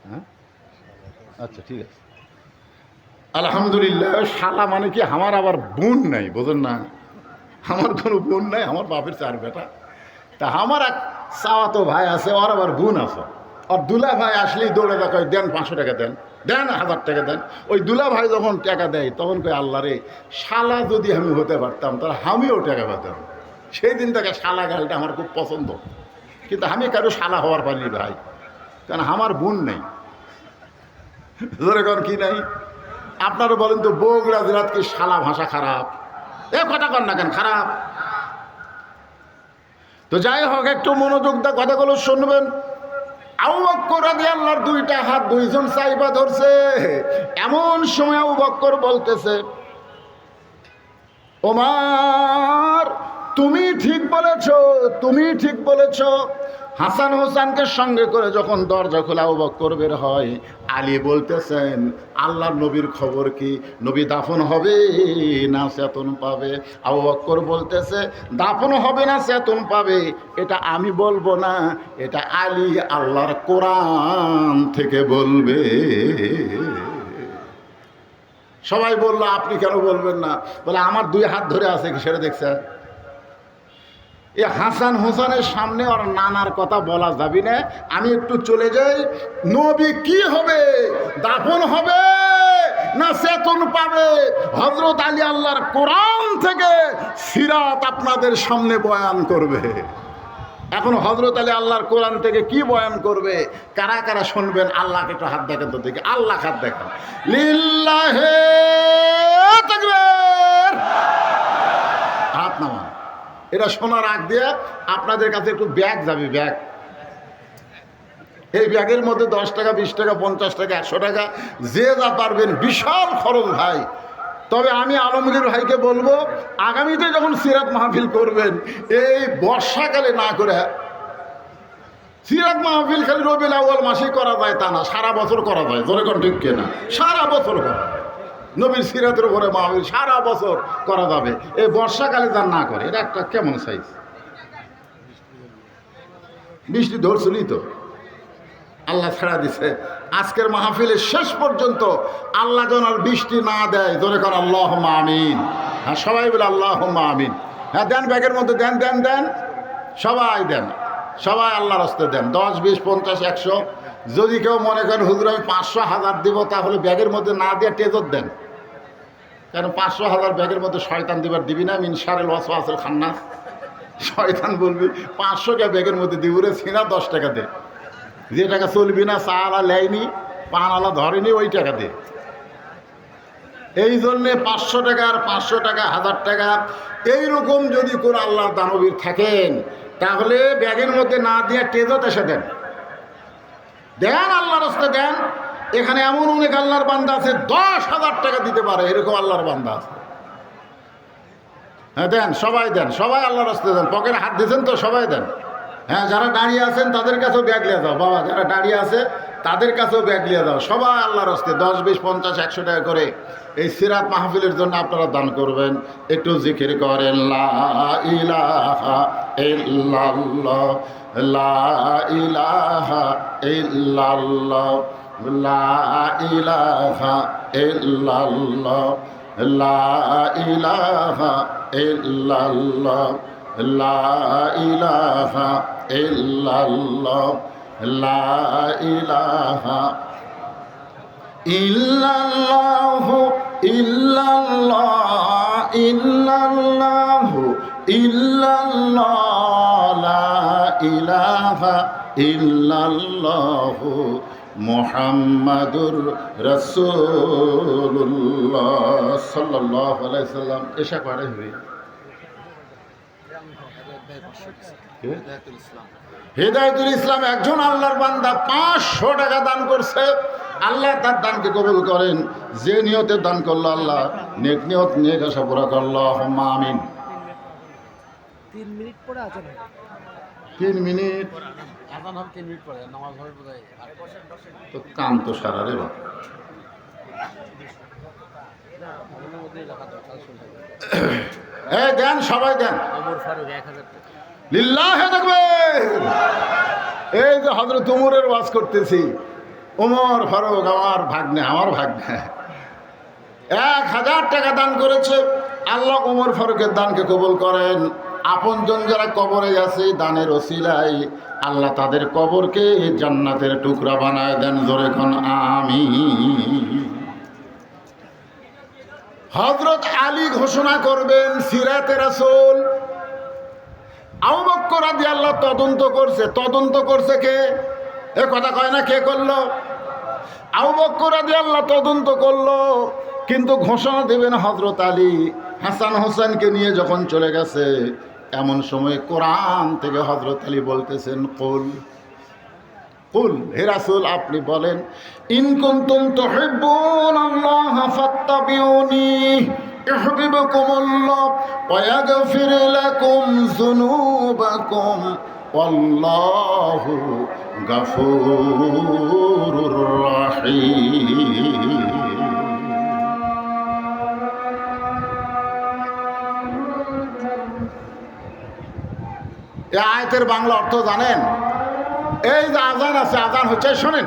হ্যাঁ, আচ্ছা ঠিক আছে। আলহামদুলিল্লাহ। শালা মানে কি আমার আবার বোন নাই, বোঝেন না? আমার কোনো বোন নাই, আমার বাপের 4 বেটা। তা আমার এক চাওয়াতো ভাই আছে, ওর আবার বোন আছে। আর দুলা ভাই আসলেই দৌড়ে দেখা, দেন 500 টাকা দেন, দেন 1000 টাকা দেন। ওই দুলা ভাই যখন টাকা দেয় তখন কই, আল্লাহ রে, শালা যদি আমি হতে পারতাম তাহলে আমিও টাকা পেতাম। সেই দিন থেকে শালা গালটা আমার খুব পছন্দ, কিন্তু আমি কারো শালা হওয়ার পারিনি ভাই, কারণ আমার বোন নেই। ধরে কর কি নাই? আপনারা বলেন তো, বগুড়া জেলাত কি শালা ভাষা খারাপ? এ কথা কর না কেন, খারাপ? তো যাই হোক, একটু মনোযোগ দা কথাগুলো শুনবেন। আবু বকর রাদিয়াল্লাহর 2টা হাত 2জন চাইবা ধরছে। এমন সময় আবু বকর বলতেছে, ওমর তুমি ঠিক বলেছ, তুমি ঠিক বলেছ। হাসান হোসেনকে সঙ্গে করে যখন দরজা খোলা আবু বকর বের হয়, আলী বলতেছেন, আল্লাহর নবীর খবর কি? নবী দাফন হবে না চেতন পাবে? আবু বকর বলতেছে, দাফন হবে না চেতন পাবে এটা আমি বলবো না, এটা আলী আল্লাহর কোরআন থেকে বলবে। সবাই বললো, আপনি কেন বলবেন না? বলে, আমার 2 হাত ধরে আছে কি সেটা দেখছেন? এ হাসান হোসেনের সামনে ওর নানার কথা বলা যাবে না। আমি একটু চলে যাই। নবী কি হবে? দাফন হবে না চেতন পাবে? হযরত আলী আল্লাহর কোরআন থেকে সিরাত আপনাদের সামনে বয়ান করবে। এখন হযরত আলী আল্লাহর কোরআন থেকে কি বয়ান করবে, কারা কারা শুনবেন? আল্লাহকে একটু হাত দেখেন তো দেখি, আল্লাহ হাত দেখেন। লিল্লাহে তাকবীর, হাত নামান। এটা শোনার আগ দিয়ে আপনাদের কাছে একটু ব্যাগ যাবে, ব্যাগ। এই ব্যাগের মধ্যে 10 টাকা, 20 টাকা, 50 টাকা, 100 টাকা, যে যা পারবেন, বিশাল খরচ ভাই। তবে আমি আলমগীর ভাইকে বলবো, আগামীতে যখন সিরাত মাহফিল করবেন, এই বর্ষাকালে না করে, সিরাত মাহফিল খালি রবিউল আউয়াল মাসেই করা যায় তা না, সারা বছর করা যায়। জোরে কোন ঠিক কিনা? সারা বছর করা, নবীর সিরাতের উপরে মাহফিল সারা বছর করা যাবে। এই বর্ষাকালে যার না করে, এটা একটা কেমন সাইজ? বৃষ্টি ধরছিলই তো, আল্লাহ ছাড়া দিছে। আজকের মাহফিলের শেষ পর্যন্ত আল্লাহ যেন আর বৃষ্টি না দেয়। জোরে কর আল্লাহুম্মা আমিন। হ্যাঁ, সবাই বলে আল্লাহুম্মা আমিন। হ্যাঁ, দেন, ব্যাগের মধ্যে দেন, দেন, দেন, সবাই দেন, সবাই আল্লাহর রাস্তায় দেন। 10, 20, 50, 100। যদি কেউ মনে করেন হুজুর আমি 500, 1000 দিব, তাহলে ব্যাগের মধ্যে না দিয়ে টেজত দেন। কারণ 500, 1000 ব্যাগের মধ্যে শয়তান দিবার দিবি না, মিন শারিল ওয়াসওয়াসিল খান্নাস। শয়তান বলবি 500 কে ব্যাগের মধ্যে দিব রে, সিনা 10 টাকা দে। যে টাকা চলবি না, চালা লেয়নি, পানওয়ালা ধরেনি, ওই টাকা দে। এই জন্যে 500 টাকা আর 500 টাকা, 1000 টাকা এইরকম যদি কোন আল্লাহ দানবীর থাকেন, তাহলে ব্যাগের মধ্যে না দিয়ে টেজত এসে দেন, দেন, আল্লাহর রাস্তায় দেন। এখানে এমন অনেক আল্লাহর বান্দা আছে 10,000 টাকা দিতে পারে, এরকম আল্লাহর বান্দা আছে। হ্যাঁ, দেন, সবাই দেন, সবাই আল্লাহর রাস্তায় দেন। পকেটে হাত দিয়েছেন তো, সবাই দেন। হ্যাঁ, যারা দাঁড়িয়ে আছেন তাদের কাছেও ব্যাগ নিয়ে যাও বাবা, যারা দাঁড়িয়ে আছে তাদের কাছেও ব্যাগ নিয়ে যাও। সবাই আল্লাহর রাস্তায় 10, 20, 50, 100 টাকা করে এই সিরাত মাহফিলের জন্য আপনারা দান করবেন। একটু জিকির করেন, লা ইলাহা ইল্লাল্লাহ, লা ইলাহা ইল্লাল্লাহ, লা ইলাহা ইল্লাল্লাহ, লা ইলাহা ইল্লাল্লাহ, লা ইলাহা ইল্লাল্লাহ, লা ইলাহা ইল্লাল্লাহু, ইল্লাল্লাহ, ইল্লাল্লাহু, ইল্লাল্লাহ, লা ইলাহা ইল্লাল্লাহু, মুহাম্মাদুর রাসূলুল্লাহ সাল্লাল্লাহু আলাইহি সাল্লাম। এসা করে হবে হেদায়েতুল ইসলাম একজন আল্লাহর বান্দা 500 টাকা দান করছে। আল্লাহ তার দানকে কবুল করেন। যে নিয়তে দান করলো আল্লাহ নেক নিয়ত নেক আশা পুরা করলো। আল্লাহুম্মা আমিন। 3 মিনিট পরে আজান হবে। 3 মিনিট আজান হবে, 3 মিনিট পরে নামাজ হবে বোধহয়। তো কাম তো সারা রে বাবা। এই দেন, সবাই দেন। ওমর ফারুক 1000 টাকা। লিল্লাহে তাকবীর। এই যে হযরত ওমরের ওয়াজ করতেছি, ওমর ফারুক আমার ভাগ্নে, আমার ভাগ্নে 1000 টাকা দান করেছে। আল্লাহ ওমর ফারুকের দানকে কবুল করেন। আপনজন যারা কবরে আছে, দানের ওসিলায় আল্লাহ তাদের কবরকে জান্নাতের টুকরা বানায় দেন। জোরে কোন আমিন। হযরত আলী ঘোষণা করবেন সিরাতে রাসূল। আবু বকর রাদিয়াল্লাহু তদন্ত করছে। তদন্ত করছে কে? এ কথা কয় না, কে করলো? আবু বকর রাদিয়াল্লাহু তদন্ত করলো, কিন্তু ঘোষণা দেবেন হযরত আলী। হাসান হোসেনকে নিয়ে যখন চলে গেছে, এমন সময় কোরআন থেকে হযরত আলী বলতেছেন, কুল কুল, হে রাসূল আপনি বলেন, ইন কুনতুম তুহিব্বুনাল্লাহ ফাত্তাবিউনি ইউহিব্বুকুমুল্লাহ ওয়া ইয়াগফির লাকুম যুনুবাকুম ওয়াল্লাহু গফুরুর রাহিম। এই আয়াতের বাংলা অর্থ জানেন? এই যে আজান আছে, আজান হচ্ছে, শোনেন,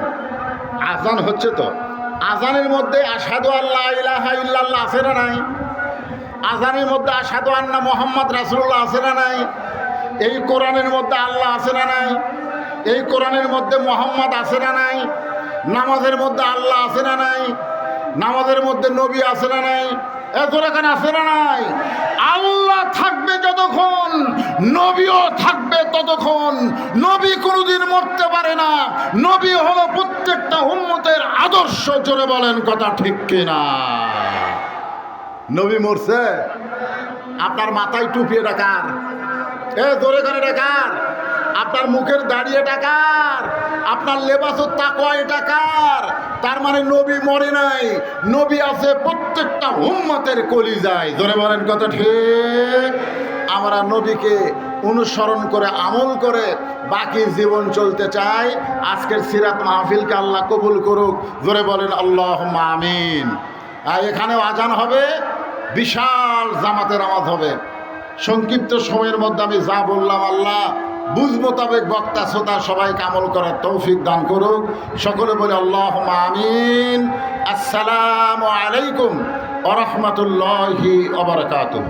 আজান হচ্ছে তো, আজানের মধ্যে আশহাদু আল্লা ইলাহা ইল্লাল্লাহ আছে না নাই? আজানের মধ্যে আশহাদু আন্না মুহাম্মদ রাসূলুল্লাহ আছে না নাই? এই কোরআনের মধ্যে আল্লাহ আছে না নাই? এই কোরআনের মধ্যে মুহাম্মদ আছে না নাই? নামাজের মধ্যে আল্লাহ আছে না নাই? নামাজের মধ্যে নবী আছে না নাই? এখানে আছে না নাই? আল্লাহ থাকবে যতক্ষণ, নবীও থাকবে ততক্ষণ। নবী কোনোদিন মরতে পারে না। নবী হলো প্রত্যেকটা উম্মতের আদর্শ। জোরে বলেন কথা ঠিক কিনা? নবী মরছে, আপনার মাথায় টুপি এটা কার? জোরে করে এটা কার? আপনার মুখের দাঁড়িয়ে টাকার, আপনার লেবাসের তাকওয়া এটা কার? তার মানে নবী মরে নাই, নবী আছে প্রত্যেকটা উম্মতের কলিজায়। জোরে বলেন কথা ঠিক? আমরা নবীকে অনুসরণ করে আমল করে বাকি জীবন চলতে চাই। আজকের সিরাত মাহফিলকে আল্লাহ কবুল করুক। জোরে বলেন আল্লাহুম্মা আমিন। আর এখানেও আজান হবে, বিশাল জামাতের আওয়াজ হবে। সংক্ষিপ্ত সময়ের মধ্যে আমি যা বললাম আল্লাহ বুঝ মোতাবেক বক্তা শ্রোতা সবাইকে আমল করার তৌফিক দান করুক। সকলে বলে আল্লাহুম্মা আমিন। আসসালামু আলাইকুম ওয়া রাহমাতুল্লাহি ওয়া বারাকাতুহু।